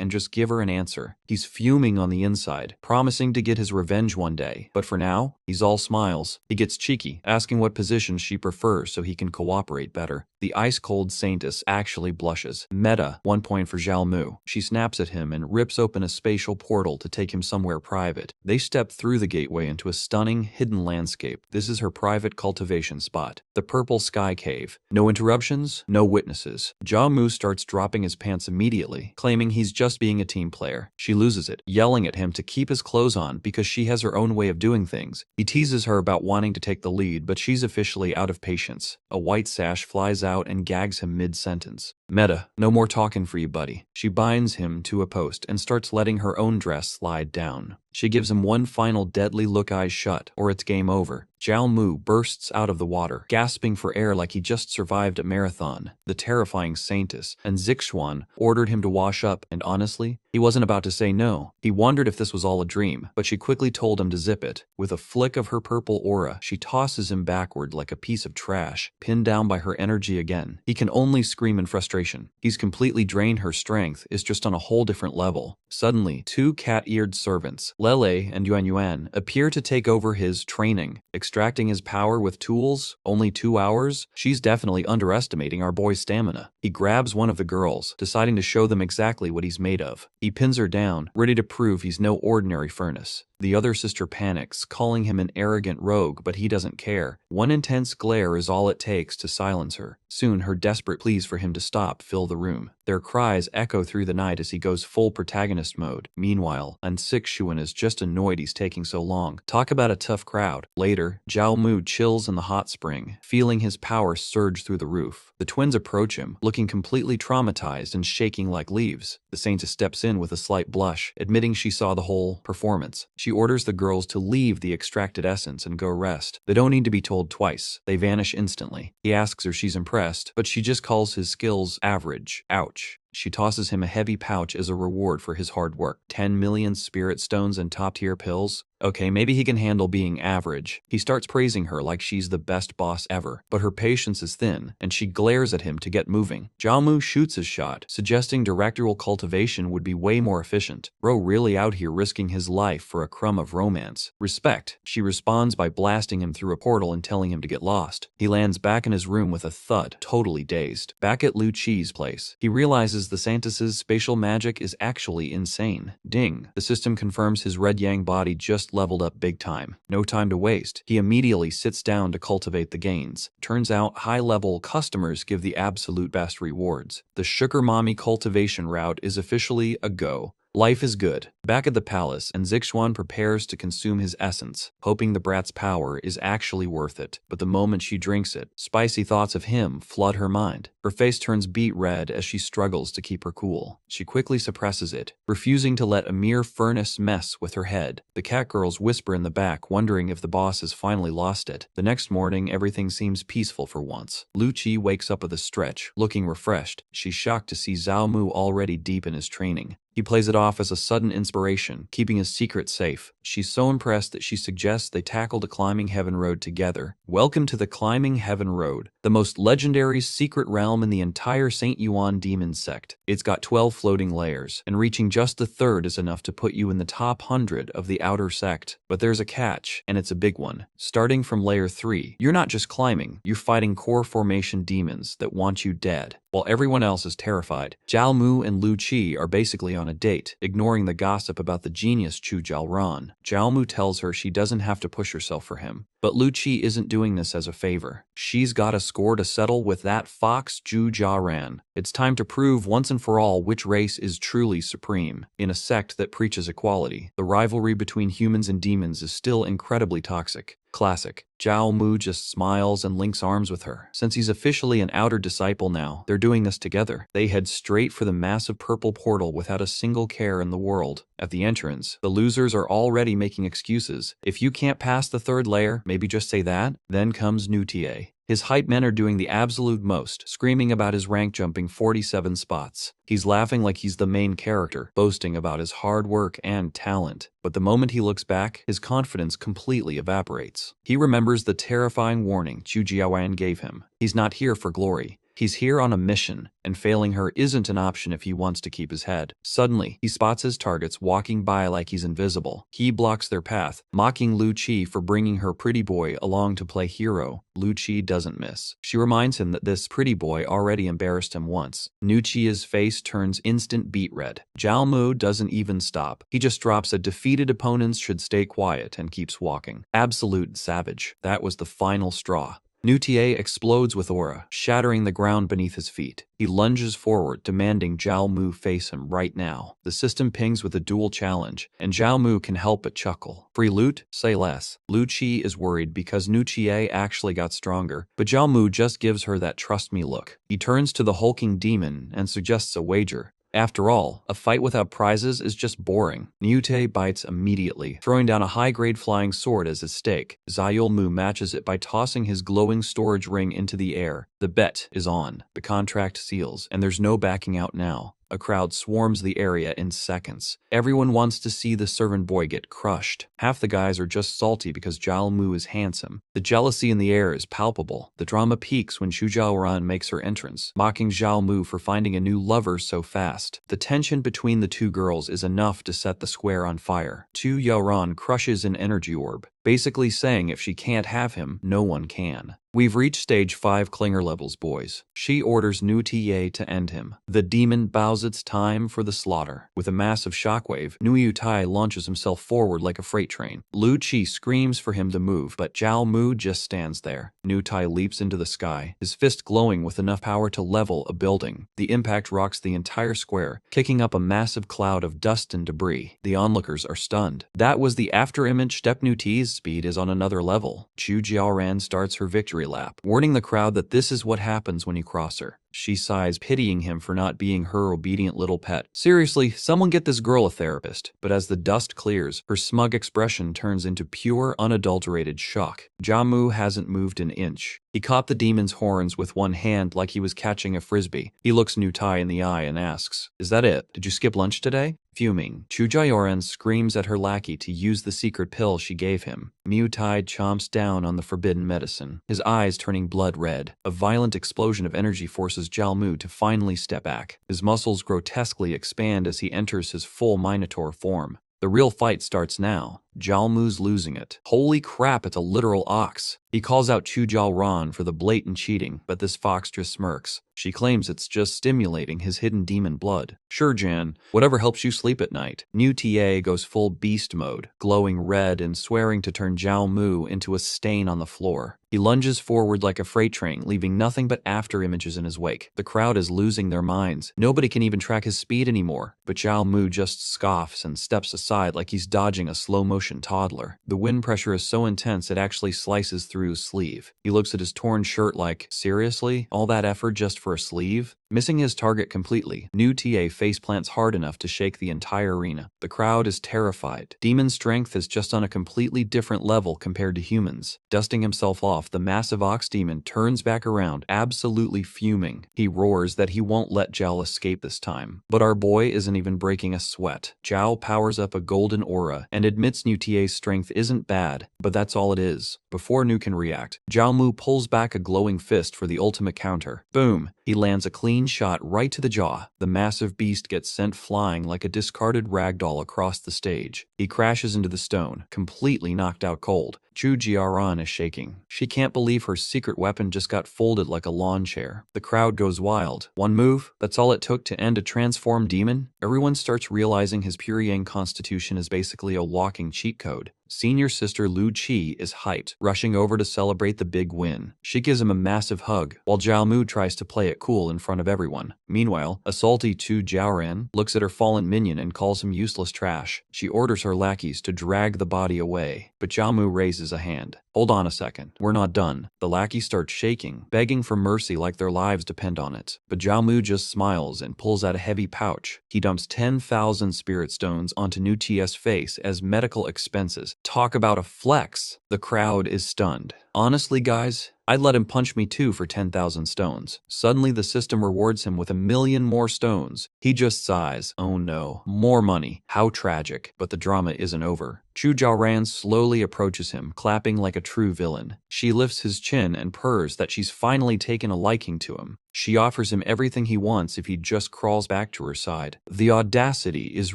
and just give her an answer. He's fuming on the inside, promising to get his revenge one day. But for now, he's all smiles. He gets cheeky, asking what position she prefers so he can cooperate better. The ice-cold Saintess actually blushes. Meta, 1 point for Zhao Mu. She snaps at him and rips open a spatial portal to take him somewhere private. They step through the gateway into a stunning, hidden landscape. This is her private cultivation spot, the Purple Sky Cave. No interruptions, no witnesses. Zhao Mu starts dropping his pants immediately, claiming he's just being a team player. She loses it, yelling at him to keep his clothes on because she has her own way of doing things. He teases her about wanting to take the lead, but she's officially out of patience. A white sash flies out and gags him mid-sentence. Meta, no more talking for you, buddy. She binds him to a post and starts letting her own dress slide down. She gives him one final deadly look, eyes shut, or it's game over. Zhao Mu bursts out of the water, gasping for air like he just survived a marathon. The terrifying Saintess and Zixuan ordered him to wash up, and honestly, he wasn't about to say no. He wondered if this was all a dream, but she quickly told him to zip it. With a flick of her purple aura, she tosses him backward like a piece of trash, pinned down by her energy again. He can only scream in frustration. He's completely drained her strength, is just on a whole different level. Suddenly, 2 cat-eared servants, Lele and Yuan Yuan, appear to take over his training. Extracting his power with tools? Only 2 hours? She's definitely underestimating our boy's stamina. He grabs one of the girls, deciding to show them exactly what he's made of. He pins her down, ready to prove he's no ordinary furnace. The other sister panics, calling him an arrogant rogue, but he doesn't care. One intense glare is all it takes to silence her. Soon, her desperate pleas for him to stop fill the room. Their cries echo through the night as he goes full protagonist mode. Meanwhile, Sixuan is just annoyed he's taking so long. Talk about a tough crowd. Later, Zhao Mu chills in the hot spring, feeling his power surge through the roof. The twins approach him, looking completely traumatized and shaking like leaves. The Saintess steps in with a slight blush, admitting she saw the whole performance. She orders the girls to leave the extracted essence and go rest. They don't need to be told twice. They vanish instantly. He asks her if she's impressed, but she just calls his skills average. Ouch. She tosses him a heavy pouch as a reward for his hard work. 10 million spirit stones and top-tier pills? Okay, maybe he can handle being average. He starts praising her like she's the best boss ever, but her patience is thin, and she glares at him to get moving. Zhao Mu shoots his shot, suggesting directorial cultivation would be way more efficient. Bro really out here risking his life for a crumb of romance. Respect. She responds by blasting him through a portal and telling him to get lost. He lands back in his room with a thud, totally dazed. Back at Lu Qi's place, he realizes the Saintess's spatial magic is actually insane. Ding. The system confirms his red yang body just leveled up big time. No time to waste. He immediately sits down to cultivate the gains. Turns out high-level customers give the absolute best rewards. The sugar mommy cultivation route is officially a go. Life is good. Back at the palace, and Zixuan prepares to consume his essence, hoping the brat's power is actually worth it. But the moment she drinks it, spicy thoughts of him flood her mind. Her face turns beet red as she struggles to keep her cool. She quickly suppresses it, refusing to let a mere furnace mess with her head. The cat girls whisper in the back, wondering if the boss has finally lost it. The next morning, everything seems peaceful for once. Lu Qi wakes up with a stretch, looking refreshed. She's shocked to see Zhao Mu already deep in his training. He plays it off as a sudden inspiration, keeping his secret safe. She's so impressed that she suggests they tackle the Climbing Heaven Road together. Welcome to the Climbing Heaven Road, the most legendary secret realm in the entire St. Yuan demon sect. It's got 12 floating layers, and reaching just the third is enough to put you in the top 100 of the outer sect. But there's a catch, and it's a big one. Starting from layer 3, you're not just climbing, you're fighting core formation demons that want you dead. While everyone else is terrified, Zhao Mu and Lu Qi are basically on a date, ignoring the gossip about the genius Chu Jiaoran. Zhao Mu tells her she doesn't have to push herself for him. But Lu Qi isn't doing this as a favor. She's got a score to settle with that fox Zhu Jiaoran. It's time to prove once and for all which race is truly supreme. In a sect that preaches equality, the rivalry between humans and demons is still incredibly toxic. Classic. Zhao Mu just smiles and links arms with her. Since he's officially an outer disciple now, they're doing this together. They head straight for the massive purple portal without a single care in the world. At the entrance, the losers are already making excuses. If you can't pass the third layer, maybe just say that. Then comes Nutie. His hype men are doing the absolute most, screaming about his rank jumping 47 spots. He's laughing like he's the main character, boasting about his hard work and talent. But the moment he looks back, his confidence completely evaporates. He remembers the terrifying warning Chu Jiaoran gave him. He's not here for glory. He's here on a mission, and failing her isn't an option if he wants to keep his head. Suddenly, he spots his targets walking by like he's invisible. He blocks their path, mocking Lu Qi for bringing her pretty boy along to play hero. Lu Qi doesn't miss. She reminds him that this pretty boy already embarrassed him once. Nu Qi's face turns instant beet red. Zhao Mu doesn't even stop. He just drops a defeated opponents should stay quiet and keeps walking. Absolute savage. That was the final straw. Nutie explodes with aura, shattering the ground beneath his feet. He lunges forward, demanding Zhao Mu face him right now. The system pings with a dual challenge, and Zhao Mu can help but chuckle. Free loot? Say less. Lu Qi is worried because Nutie actually got stronger, but Zhao Mu just gives her that trust me look. He turns to the hulking demon and suggests a wager. After all, a fight without prizes is just boring. Niute bites immediately, throwing down a high-grade flying sword as his stake. Zayul Mu matches it by tossing his glowing storage ring into the air. The bet is on. The contract seals, and there's no backing out now. A crowd swarms the area in seconds. Everyone wants to see the servant boy get crushed. Half the guys are just salty because Zhao Mu is handsome. The jealousy in the air is palpable. The drama peaks when Xu Jiaoran makes her entrance, mocking Zhao Mu for finding a new lover so fast. The tension between the two girls is enough to set the square on fire. Xu Jiaoran crushes an energy orb, basically saying if she can't have him, no one can. We've reached stage 5 clinger levels, boys. She orders Nutie to end him. The demon bows its time for the slaughter. With a massive shockwave, Nuyutai launches himself forward like a freight train. Lu Qi screams for him to move, but Zhao Mu just stands there. Nutai leaps into the sky, his fist glowing with enough power to level a building. The impact rocks the entire square, kicking up a massive cloud of dust and debris. The onlookers are stunned. That was the afterimage. Step Nutie's speed is on another level. Chu Jiaoran starts her victory lap, warning the crowd that this is what happens when you cross her. She sighs, pitying him for not being her obedient little pet. Seriously, someone get this girl a therapist. But as the dust clears, her smug expression turns into pure, unadulterated shock. Zhao Mu hasn't moved an inch. He caught the demon's horns with one hand like he was catching a frisbee. He looks Nutai in the eye and asks, "Is that it? Did you skip lunch today?" Fuming, Chu Jiaoran screams at her lackey to use the secret pill she gave him. Mutai chomps down on the forbidden medicine, his eyes turning blood red. A violent explosion of energy forces Zhao Mu to finally step back. His muscles grotesquely expand as he enters his full Minotaur form. The real fight starts now. Zhao Mu's losing it. Holy crap, it's a literal ox. He calls out Chu Ran for the blatant cheating, but this fox just smirks. She claims it's just stimulating his hidden demon blood. Sure, Jan, whatever helps you sleep at night. New TA goes full beast mode, glowing red and swearing to turn Zhao Mu into a stain on the floor. He lunges forward like a freight train, leaving nothing but after images in his wake. The crowd is losing their minds. Nobody can even track his speed anymore, but Zhao Mu just scoffs and steps aside like he's dodging a slow-motion toddler. The wind pressure is so intense it actually slices through his sleeve. He looks at his torn shirt like, seriously? All that effort just for a sleeve? Missing his target completely, New TA faceplants hard enough to shake the entire arena. The crowd is terrified. Demon strength is just on a completely different level compared to humans. Dusting himself off, the massive ox demon turns back around, absolutely fuming. He roars that he won't let Zhao escape this time. But our boy isn't even breaking a sweat. Zhao powers up a golden aura and admits New TA's strength isn't bad, but that's all it is. Before New can react, Zhao Mu pulls back a glowing fist for the ultimate counter. Boom! He lands a clean shot right to the jaw. The massive beast gets sent flying like a discarded ragdoll across the stage. He crashes into the stone, completely knocked out cold. Chu Jiaran is shaking. She can't believe her secret weapon just got folded like a lawn chair. The crowd goes wild. One move, that's all it took to end a transformed demon? Everyone starts realizing his pure yang constitution is basically a walking cheat code. Senior sister Lu Qi is hyped, rushing over to celebrate the big win. She gives him a massive hug, while Zhao Mu tries to play it cool in front of everyone. Meanwhile, a salty Chu Jiaran looks at her fallen minion and calls him useless trash. She orders her lackeys to drag the body away, but Zhao Mu raises a hand. Hold on a second, we're not done. The lackeys start shaking, begging for mercy like their lives depend on it. But Zhao Mu just smiles and pulls out a heavy pouch. He dumps 10,000 spirit stones onto New Tia's face as medical expenses. Talk about a flex. The crowd is stunned. Honestly, guys, I'd let him punch me too for 10,000 stones. Suddenly, the system rewards him with 1,000,000 more stones. He just sighs. Oh no, more money. How tragic. But the drama isn't over. Chu Jiaran slowly approaches him, clapping like a true villain. She lifts his chin and purrs that she's finally taken a liking to him. She offers him everything he wants if he just crawls back to her side. The audacity is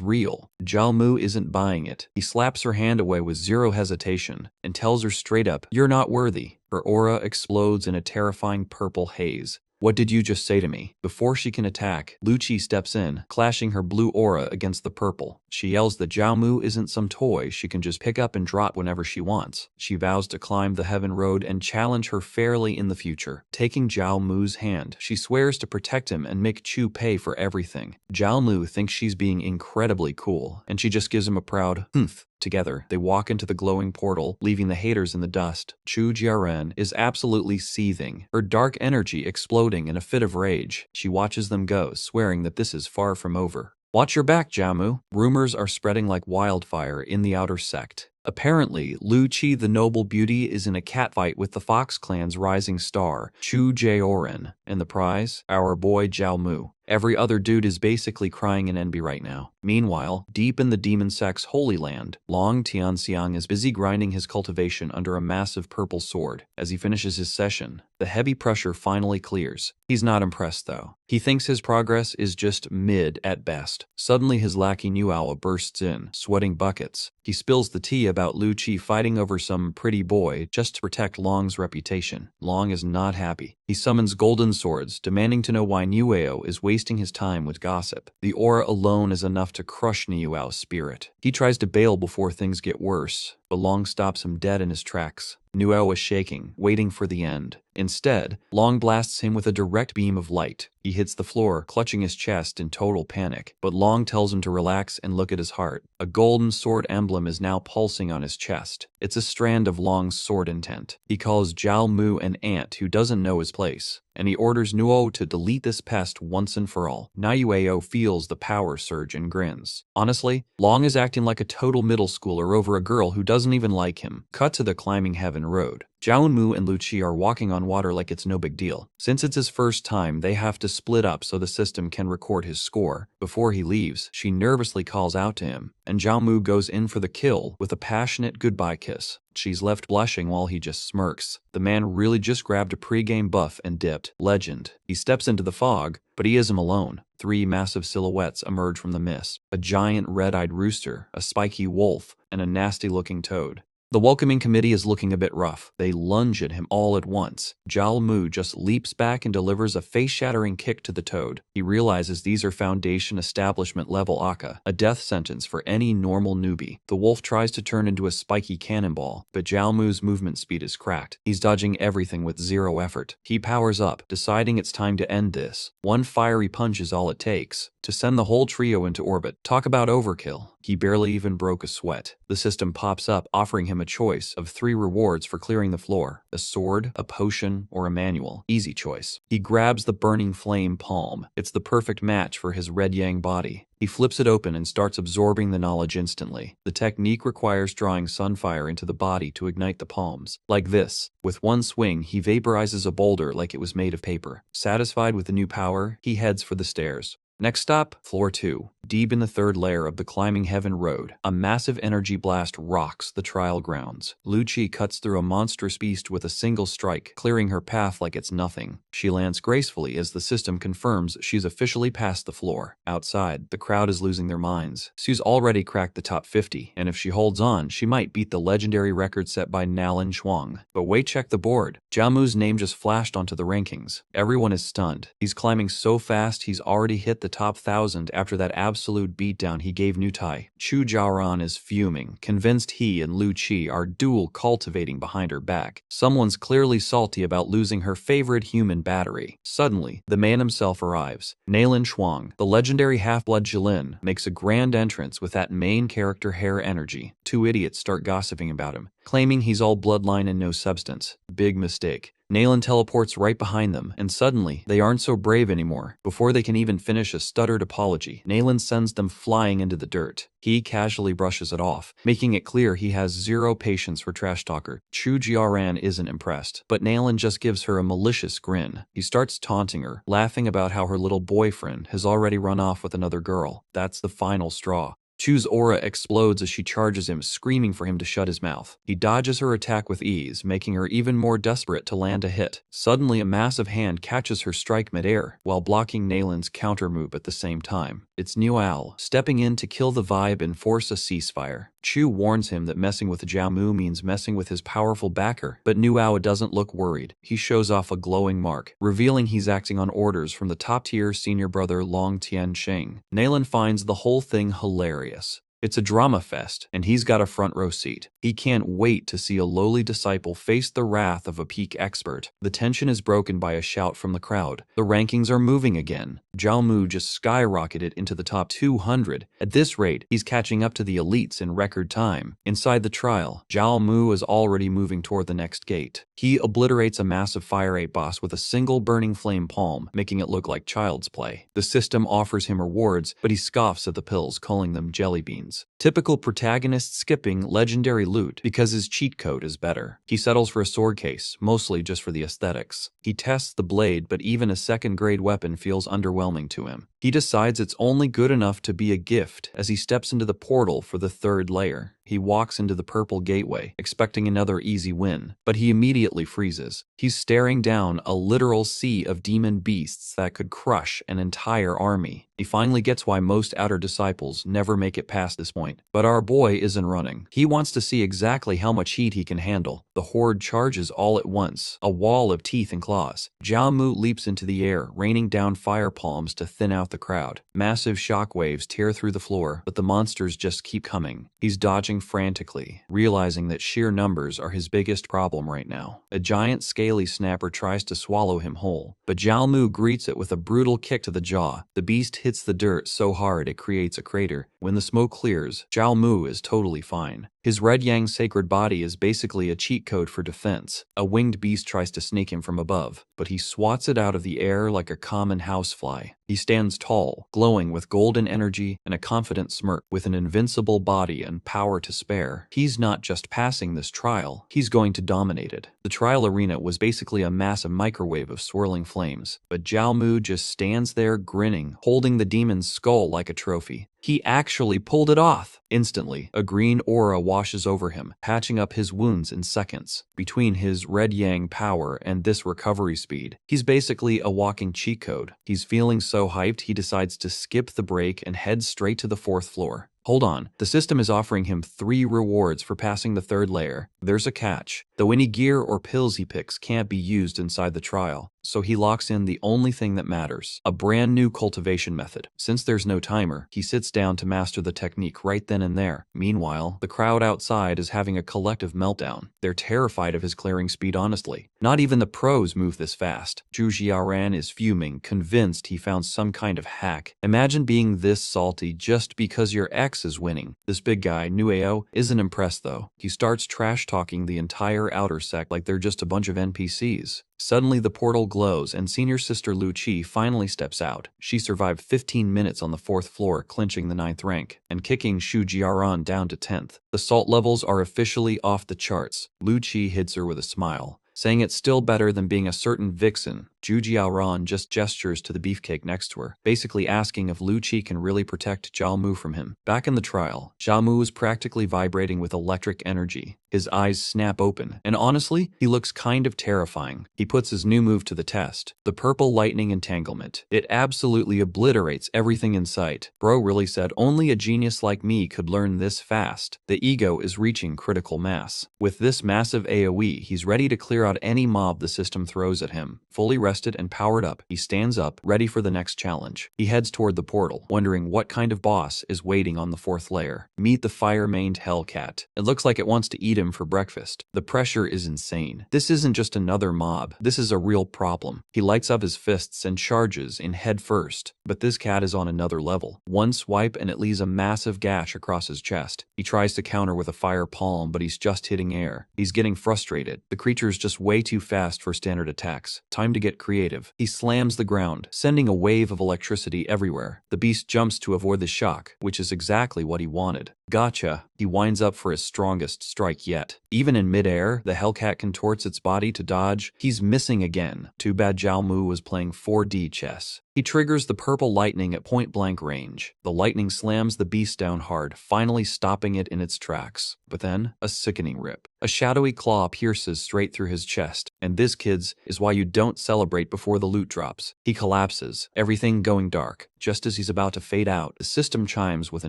real. Zhao Mu isn't buying it. He slaps her hand away with zero hesitation and tells her straight up, "You're not worthy." Her aura explodes in a terrifying purple haze. What did you just say to me? Before she can attack, Lu Qi steps in, clashing her blue aura against the purple. She yells that Zhao Mu isn't some toy she can just pick up and drop whenever she wants. She vows to climb the heaven road and challenge her fairly in the future. Taking Zhao Mu's hand, she swears to protect him and make Chu pay for everything. Zhao Mu thinks she's being incredibly cool, and she just gives him a proud humph. Together, they walk into the glowing portal, leaving the haters in the dust. Chu Jiaran is absolutely seething, her dark energy exploding in a fit of rage. She watches them go, swearing that this is far from over. Watch your back, Zhao Mu. Rumors are spreading like wildfire in the outer sect. Apparently, Lu Qi the noble beauty is in a catfight with the Fox clan's rising star, Chu Jiaoren, and the prize? Our boy Zhao Mu. Every other dude is basically crying in envy right now. Meanwhile, deep in the Demon Sect's Holy Land, Long Tianxiang is busy grinding his cultivation under a massive purple sword. As he finishes his session, the heavy pressure finally clears. He's not impressed though. He thinks his progress is just mid at best. Suddenly his lackey Nuao bursts in, sweating buckets. He spills the tea about Lu Qi fighting over some pretty boy just to protect Long's reputation. Long is not happy. He summons golden swords, demanding to know why Nuao is wasting his time with gossip. The aura alone is enough to crush Nuao's spirit. He tries to bail before things get worse, but Long stops him dead in his tracks. Nuao is shaking, waiting for the end. Instead, Long blasts him with a direct beam of light. He hits the floor, clutching his chest in total panic, but Long tells him to relax and look at his heart. A golden sword emblem is now pulsing on his chest. It's a strand of Long's sword intent. He calls Zhao Mu an ant who doesn't know his place, and he orders Nuo to delete this pest once and for all. Nuao feels the power surge and grins. Honestly, Long is acting like a total middle schooler over a girl who doesn't even like him. Cut to the climbing heaven road. Zhao Mu and Lu Qi are walking on water like it's no big deal. Since it's his first time, they have to split up so the system can record his score. Before he leaves, she nervously calls out to him, and Zhao Mu goes in for the kill with a passionate goodbye kiss. She's left blushing while he just smirks. The man really just grabbed a pre-game buff and dipped. Legend. He steps into the fog, but he isn't alone. 3 massive silhouettes emerge from the mist. A giant red-eyed rooster, a spiky wolf, and a nasty-looking toad. The welcoming committee is looking a bit rough. They lunge at him all at once. Zhao Mu just leaps back and delivers a face-shattering kick to the toad. He realizes these are Foundation Establishment level Aka, a death sentence for any normal newbie. The wolf tries to turn into a spiky cannonball, but Zhao Mu's movement speed is cracked. He's dodging everything with zero effort. He powers up, deciding it's time to end this. One fiery punch is all it takes to send the whole trio into orbit. Talk about overkill. He barely even broke a sweat. The system pops up, offering him a choice of 3 rewards for clearing the floor: a sword, a potion, or a manual. Easy choice. He grabs the burning flame palm. It's the perfect match for his red yang body. He flips it open and starts absorbing the knowledge instantly. The technique requires drawing sunfire into the body to ignite the palms. Like this. With one swing, he vaporizes a boulder like it was made of paper. Satisfied with the new power, he heads for the stairs. Next stop, floor 2. Deep in the 3rd layer of the Climbing Heaven Road, a massive energy blast rocks the trial grounds. Lu Qi cuts through a monstrous beast with a single strike, clearing her path like it's nothing. She lands gracefully as the system confirms she's officially passed the floor. Outside, the crowd is losing their minds. Sue's already cracked the top 50, and if she holds on, she might beat the legendary record set by Nalan Shuang. But wait, check the board. Zhao Mu's name just flashed onto the rankings. Everyone is stunned. He's climbing so fast he's already hit the top 1,000 after that absolute beatdown he gave New Tai. Chu Jiaoran is fuming, convinced he and Lu Qi are dual cultivating behind her back. Someone's clearly salty about losing her favorite human battery. Suddenly, the man himself arrives. Nalan Shuang, the legendary half-blood Jilin, makes a grand entrance with that main character heir energy. 2 idiots start gossiping about him, claiming he's all bloodline and no substance. Big mistake. Nalan teleports right behind them, and suddenly, they aren't so brave anymore. Before they can even finish a stuttered apology, Nalan sends them flying into the dirt. He casually brushes it off, making it clear he has zero patience for trash talker. Chu Jiaoran isn't impressed, but Nalan just gives her a malicious grin. He starts taunting her, laughing about how her little boyfriend has already run off with another girl. That's the final straw. Chu's aura explodes as she charges him, screaming for him to shut his mouth. He dodges her attack with ease, making her even more desperate to land a hit. Suddenly, a massive hand catches her strike midair, while blocking Nalan's counter move at the same time. It's Nual, stepping in to kill the vibe and force a ceasefire. Chu warns him that messing with Zhao Mu means messing with his powerful backer, but Nual doesn't look worried. He shows off a glowing mark, revealing he's acting on orders from the top-tier senior brother Long Tiansheng. Nalan finds the whole thing hilarious. It's a drama fest, and he's got a front row seat. He can't wait to see a lowly disciple face the wrath of a peak expert. The tension is broken by a shout from the crowd. The rankings are moving again. Zhao Mu just skyrocketed into the top 200. At this rate, he's catching up to the elites in record time. Inside the trial, Zhao Mu is already moving toward the next gate. He obliterates a massive Fire 8 boss with a single burning flame palm, making it look like child's play. The system offers him rewards, but he scoffs at the pills, calling them jelly beans. Typical protagonist skipping legendary loot because his cheat code is better. He settles for a sword case, mostly just for the aesthetics. He tests the blade, but even a second-grade weapon feels underwhelming to him. He decides it's only good enough to be a gift as he steps into the portal for the 3rd layer. He walks into the purple gateway, expecting another easy win, but he immediately freezes. He's staring down a literal sea of demon beasts that could crush an entire army. He finally gets why most outer disciples never make it past this point. But our boy isn't running. He wants to see exactly how much heat he can handle. The horde charges all at once, a wall of teeth and claws. Zhao Mu leaps into the air, raining down fire palms to thin out the crowd. Massive shockwaves tear through the floor, but the monsters just keep coming. He's dodging frantically, realizing that sheer numbers are his biggest problem right now. A giant scaly snapper tries to swallow him whole, but Zhao Mu greets it with a brutal kick to the jaw. The beast hits the dirt so hard it creates a crater. When the smoke clears, Zhao Mu is totally fine. His red yang sacred body is basically a cheat code for defense. A winged beast tries to snake him from above, but he swats it out of the air like a common housefly. He stands tall, glowing with golden energy and a confident smirk. With an invincible body and power to spare, he's not just passing this trial, he's going to dominate it. The trial arena was basically a massive microwave of swirling flames, but Zhao Mu just stands there grinning, holding the demon's skull like a trophy. He actually pulled it off. Instantly, a green aura washes over him, patching up his wounds in seconds. Between his red yang power and this recovery speed, he's basically a walking cheat code. He's feeling so hyped he decides to skip the break and head straight to the 4th floor. Hold on, the system is offering him 3 rewards for passing the 3rd layer. There's a catch, though any gear or pills he picks can't be used inside the trial, so he locks in the only thing that matters, a brand new cultivation method. Since there's no timer, he sits down to master the technique right then and there. Meanwhile, the crowd outside is having a collective meltdown. They're terrified of his clearing speed, honestly. Not even the pros move this fast. Zhu Jiaran is fuming, convinced he found some kind of hack. Imagine being this salty just because your ex is winning. This big guy, Nueo, isn't impressed though. He starts trash-talking the entire outer sect like they're just a bunch of NPCs. Suddenly the portal glows and senior sister Lu Qi finally steps out. She survived 15 minutes on the 4th floor, clinching the 9th rank, and kicking Shu Jiaran down to 10th. The salt levels are officially off the charts. Lu Qi hits her with a smile, saying it's still better than being a certain vixen. Zhu Jiaran just gestures to the beefcake next to her, basically asking if Lu Qi can really protect Zhao Mu from him. Back in the trial, Zhao Mu is practically vibrating with electric energy. His eyes snap open, and honestly, he looks kind of terrifying. He puts his new move to the test, the purple lightning entanglement. It absolutely obliterates everything in sight. Bro really said only a genius like me could learn this fast. The ego is reaching critical mass. With this massive AoE, he's ready to clear out any mob the system throws at him. Fully rested and powered up, he stands up, ready for the next challenge. He heads toward the portal, wondering what kind of boss is waiting on the 4th layer. Meet the fire-maned Hellcat. It looks like it wants to eat him for breakfast. The pressure is insane. This isn't just another mob. This is a real problem. He lights up his fists and charges in head first. But this cat is on another level. One swipe and it leaves a massive gash across his chest. He tries to counter with a fire palm, but he's just hitting air. He's getting frustrated. The creature is just way too fast for standard attacks. Time to get creative. He slams the ground, sending a wave of electricity everywhere. The beast jumps to avoid the shock, which is exactly what he wanted. Gotcha. He winds up for his strongest strike yet. Even in midair, the Hellcat contorts its body to dodge. He's missing again. Too bad Zhao Mu was playing 4D chess. He triggers the purple lightning at point-blank range. The lightning slams the beast down hard, finally stopping it in its tracks. But then, a sickening rip. A shadowy claw pierces straight through his chest, and this, kids, is why you don't celebrate before the loot drops. He collapses, everything going dark. Just as he's about to fade out, the system chimes with a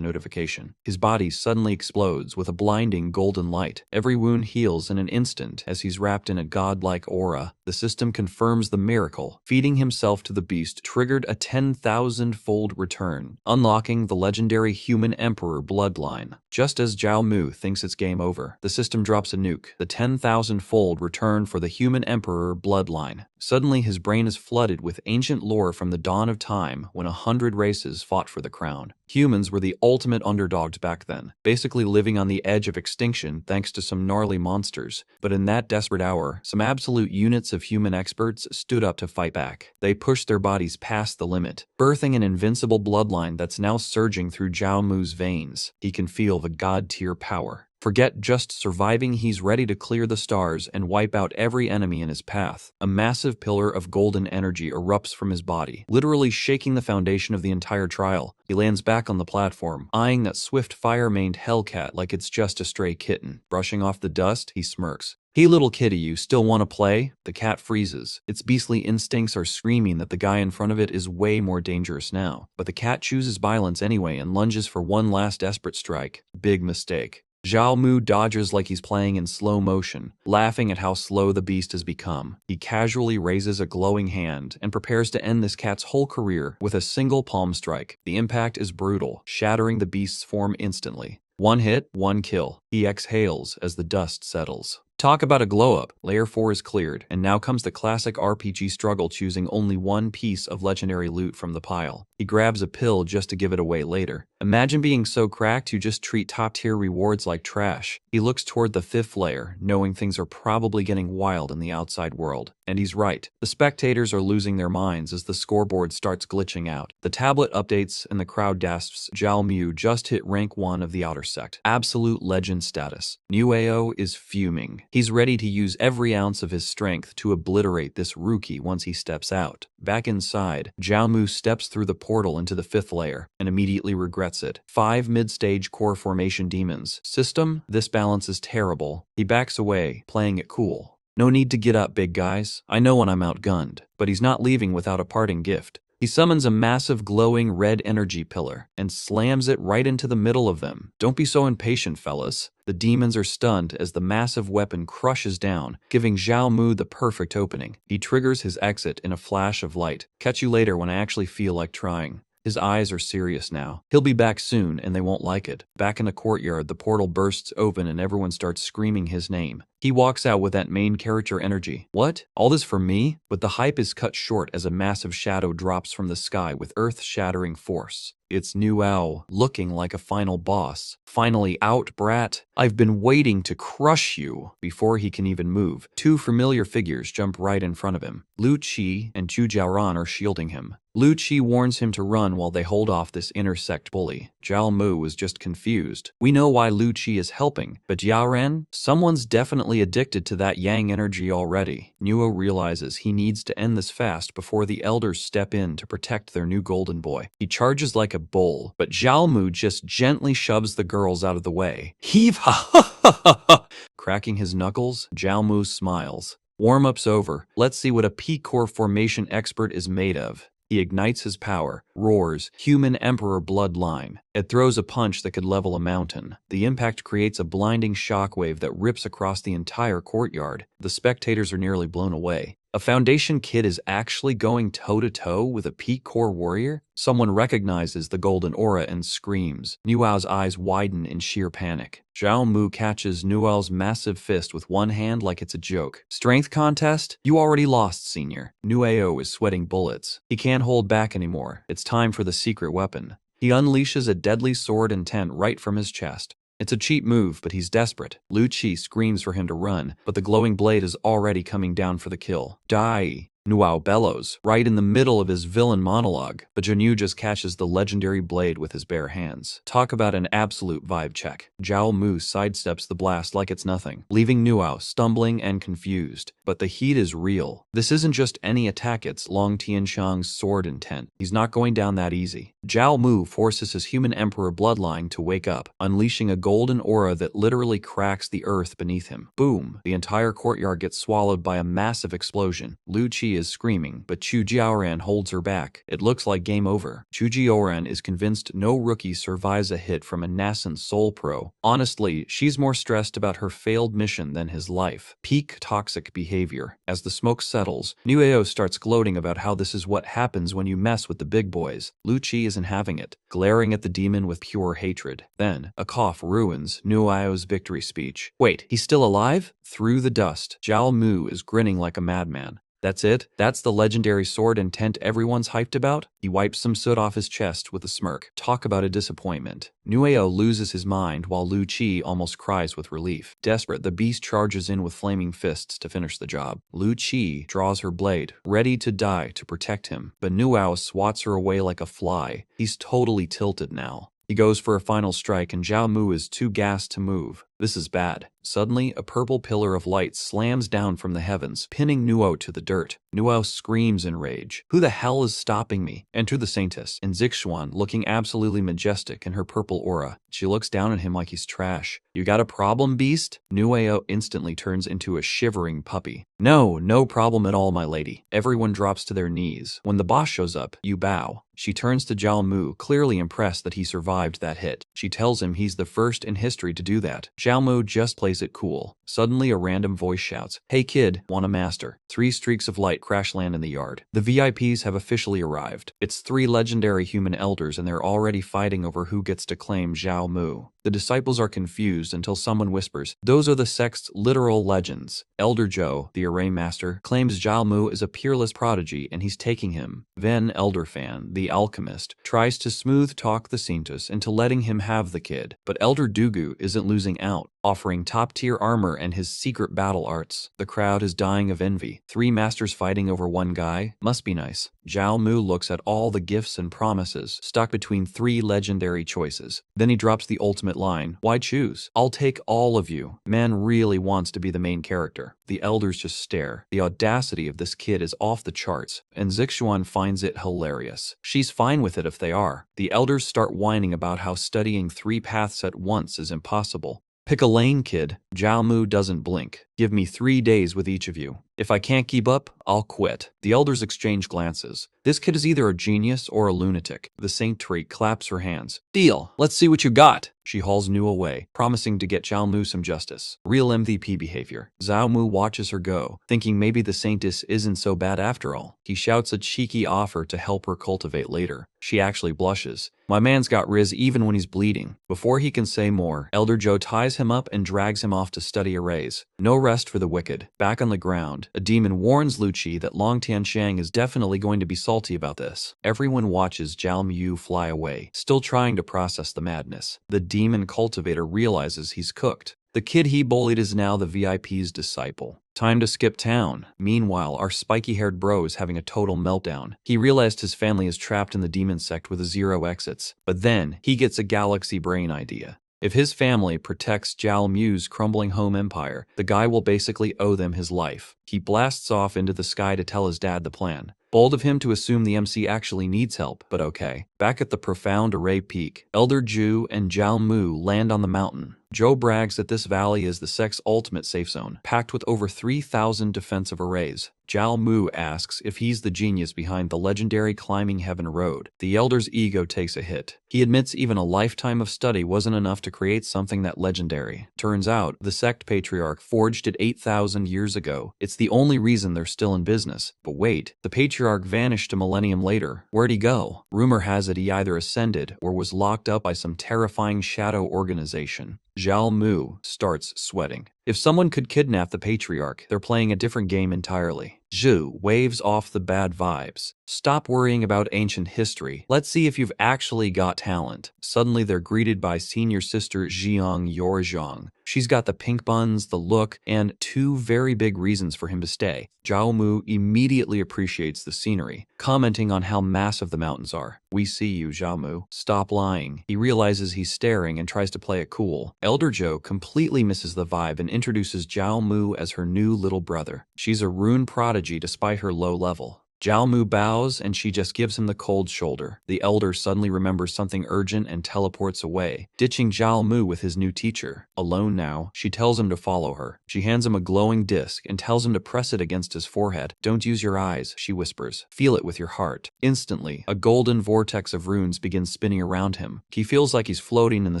notification. His body suddenly explodes with a blinding golden light. Every wound heals in an instant as he's wrapped in a godlike aura. The system confirms the miracle. Feeding himself to the beast triggered a 10,000-fold return, unlocking the legendary human emperor bloodline. Just as Zhao Mu thinks it's game over, the system drops a nuke, the 10,000-fold return for the human emperor bloodline. Suddenly his brain is flooded with ancient lore from the dawn of time when 100 races fought for the crown. Humans were the ultimate underdogs back then, basically living on the edge of extinction thanks to some gnarly monsters. But in that desperate hour, some absolute units of human experts stood up to fight back. They pushed their bodies past the limit, birthing an invincible bloodline that's now surging through Zhao Mu's veins. He can feel the god-tier power. Forget just surviving, he's ready to clear the stars and wipe out every enemy in his path. A massive pillar of golden energy erupts from his body, literally shaking the foundation of the entire trial. He lands back on the platform, eyeing that swift fire-maned Hellcat like it's just a stray kitten. Brushing off the dust, he smirks. "Hey little kitty, you still want to play?" The cat freezes. Its beastly instincts are screaming that the guy in front of it is way more dangerous now. But the cat chooses violence anyway and lunges for one last desperate strike. Big mistake. Zhao Mu dodges like he's playing in slow motion, laughing at how slow the beast has become. He casually raises a glowing hand and prepares to end this cat's whole career with a single palm strike. The impact is brutal, shattering the beast's form instantly. One hit, one kill. He exhales as the dust settles. Talk about a glow-up. Layer 4 is cleared, and now comes the classic RPG struggle, choosing only one piece of legendary loot from the pile. He grabs a pill just to give it away later. Imagine being so cracked you just treat top-tier rewards like trash. He looks toward the 5th layer, knowing things are probably getting wild in the outside world. And he's right. The spectators are losing their minds as the scoreboard starts glitching out. The tablet updates and the crowd gasps, Zhao Mu just hit rank 1 of the outer sect. Absolute legend status. Nueo is fuming. He's ready to use every ounce of his strength to obliterate this rookie once he steps out. Back inside, Zhao Mu steps through the portal into the 5th layer and immediately regrets it. 5 mid-stage core formation demons. System, this balance is terrible. He backs away, playing it cool. No need to get up, big guys. I know when I'm outgunned. But he's not leaving without a parting gift. He summons a massive glowing red energy pillar and slams it right into the middle of them. Don't be so impatient, fellas. The demons are stunned as the massive weapon crushes down, giving Zhao Mu the perfect opening. He triggers his exit in a flash of light. Catch you later when I actually feel like trying. His eyes are serious now. He'll be back soon, and they won't like it. Back in the courtyard, the portal bursts open and everyone starts screaming his name. He walks out with that main character energy. What? All this for me? But the hype is cut short as a massive shadow drops from the sky with earth-shattering force. It's Nuao, looking like a final boss. Finally out, brat. I've been waiting to crush you. Before he can even move, two familiar figures jump right in front of him. Lu Qi and Zhu Jiaoran are shielding him. Lu Qi warns him to run while they hold off this inner sect bully. Zhao Mu is just confused. We know why Lu Qi is helping, but Jiaoran? Someone's definitely addicted to that yang energy already. Nuo realizes he needs to end this fast before the elders step in to protect their new golden boy. He charges like a bull, but Zhao Mu just gently shoves the girls out of the way. Heave ha ha ha ha ha! Cracking his knuckles, Zhao Mu smiles. Warm-up's over. Let's see what a P-core formation expert is made of. He ignites his power, roars, human emperor bloodline. It throws a punch that could level a mountain. The impact creates a blinding shockwave that rips across the entire courtyard. The spectators are nearly blown away. A Foundation kid is actually going toe-to-toe with a peak core warrior? Someone recognizes the golden aura and screams. Nuao's eyes widen in sheer panic. Zhao Mu catches Nuao's massive fist with one hand like it's a joke. Strength contest? You already lost, senior. Nuao is sweating bullets. He can't hold back anymore. It's time for the secret weapon. He unleashes a deadly sword intent right from his chest. It's a cheap move, but he's desperate. Lu Qi screams for him to run, but the glowing blade is already coming down for the kill. Die! Nuao bellows, right in the middle of his villain monologue, but Jinyu just catches the legendary blade with his bare hands. Talk about an absolute vibe check. Zhao Mu sidesteps the blast like it's nothing, leaving Nuao stumbling and confused. But the heat is real. This isn't just any attack, it's Long Tianxiang's sword intent. He's not going down that easy. Zhao Mu forces his human emperor bloodline to wake up, unleashing a golden aura that literally cracks the earth beneath him. Boom! The entire courtyard gets swallowed by a massive explosion. Lu Qi is screaming, but Chu Jiaoran holds her back. It looks like game over. Chu Jiaoran is convinced no rookie survives a hit from a nascent soul pro. Honestly, she's more stressed about her failed mission than his life. Peak toxic behavior. As the smoke settles, Nuao starts gloating about how this is what happens when you mess with the big boys. Lu Qi isn't having it, glaring at the demon with pure hatred. Then, a cough ruins Nuao's victory speech. Wait, he's still alive? Through the dust, Zhao Mu is grinning like a madman. That's it? That's the legendary sword intent everyone's hyped about? He wipes some soot off his chest with a smirk. Talk about a disappointment. Nuao loses his mind while Lu Qi almost cries with relief. Desperate, the beast charges in with flaming fists to finish the job. Lu Qi draws her blade, ready to die to protect him, but Nuao swats her away like a fly. He's totally tilted now. He goes for a final strike and Zhao Mu is too gassed to move. This is bad. Suddenly, a purple pillar of light slams down from the heavens, pinning Nuo to the dirt. Nuo screams in rage. Who the hell is stopping me? Enter the Saintess, and Zixuan, looking absolutely majestic in her purple aura. She looks down at him like he's trash. You got a problem, beast? Nuo instantly turns into a shivering puppy. No problem at all, my lady. Everyone drops to their knees. When the boss shows up, you bow. She turns to Zhao Mu, clearly impressed that he survived that hit. She tells him he's the first in history to do that. Zhao Mu just plays it cool. Suddenly, a random voice shouts, "Hey kid, want a master?" 3 streaks of light crash land in the yard. The VIPs have officially arrived. It's 3 legendary human elders and they're already fighting over who gets to claim Zhao Mu. The disciples are confused until someone whispers, "Those are the sect's literal legends." Elder Zhou, the array master, claims Zhao Mu is a peerless prodigy and he's taking him. Then Elder Fan, the alchemist, tries to smooth talk the Saintess into letting him have the kid, but Elder Dugu isn't losing out, offering top-tier armor and his secret battle arts. The crowd is dying of envy. 3 masters fighting over one guy? Must be nice. Zhao Mu looks at all the gifts and promises, stuck between 3 legendary choices. Then he drops the ultimate line, "Why choose? I'll take all of you." Man really wants to be the main character. The elders just stare. The audacity of this kid is off the charts, and Zixuan finds it hilarious. She's fine with it if they are. The elders start whining about how studying 3 paths at once is impossible. "Pick a lane, kid." Zhao Mu doesn't blink. "Give me 3 days with each of you." If I can't keep up, I'll quit. The elders exchange glances. This kid is either a genius or a lunatic. The sanctuary claps her hands. Deal. Let's see what you got. She hauls Nu away, promising to get Zhao Mu some justice. Real MVP behavior. Zhao Mu watches her go, thinking maybe the saintess isn't so bad after all. He shouts a cheeky offer to help her cultivate later. She actually blushes. My man's got riz even when he's bleeding. Before he can say more, Elder Zhou ties him up and drags him off to study arrays. No rest for the wicked. Back on the ground, a demon warns Lu Qi that Long Tianshang is definitely going to be salty about this. Everyone watches Zhao Mu fly away, still trying to process the madness. The demon cultivator realizes he's cooked. The kid he bullied is now the VIP's disciple. Time to skip town. Meanwhile, our spiky-haired bro is having a total meltdown. He realized his family is trapped in the demon sect with 0 exits. But then, he gets a galaxy brain idea. If his family protects Zhao Mu's crumbling home empire, the guy will basically owe them his life. He blasts off into the sky to tell his dad the plan. Bold of him to assume the MC actually needs help, but okay. Back at the profound array peak, Elder Zhu and Zhao Mu land on the mountain. Zhou brags that this valley is the sect's ultimate safe zone, packed with over 3,000 defensive arrays. Zhao Mu asks if he's the genius behind the legendary Climbing Heaven Road. The elder's ego takes a hit. He admits even a lifetime of study wasn't enough to create something that legendary. Turns out, the sect patriarch forged it 8,000 years ago. It's the only reason they're still in business. But wait, the patriarch vanished a millennium later. Where'd he go? Rumor has it he either ascended or was locked up by some terrifying shadow organization. Zhao Mu starts sweating. If someone could kidnap the patriarch, they're playing a different game entirely. Zhu waves off the bad vibes. Stop worrying about ancient history. Let's see if you've actually got talent. Suddenly they're greeted by senior sister Zhiang Yorzhong. She's got the pink buns, the look, and 2 very big reasons for him to stay. Zhao Mu immediately appreciates the scenery, commenting on how massive the mountains are. We see you, Zhao Mu. Stop lying. He realizes he's staring and tries to play it cool. Elder Zhou completely misses the vibe and introduces Zhao Mu as her new little brother. She's a rune prodigy despite her low level. Zhao Mu bows and she just gives him the cold shoulder. The elder suddenly remembers something urgent and teleports away, ditching Zhao Mu with his new teacher. Alone now, she tells him to follow her. She hands him a glowing disc and tells him to press it against his forehead. Don't use your eyes, she whispers. Feel it with your heart. Instantly, a golden vortex of runes begins spinning around him. He feels like he's floating in the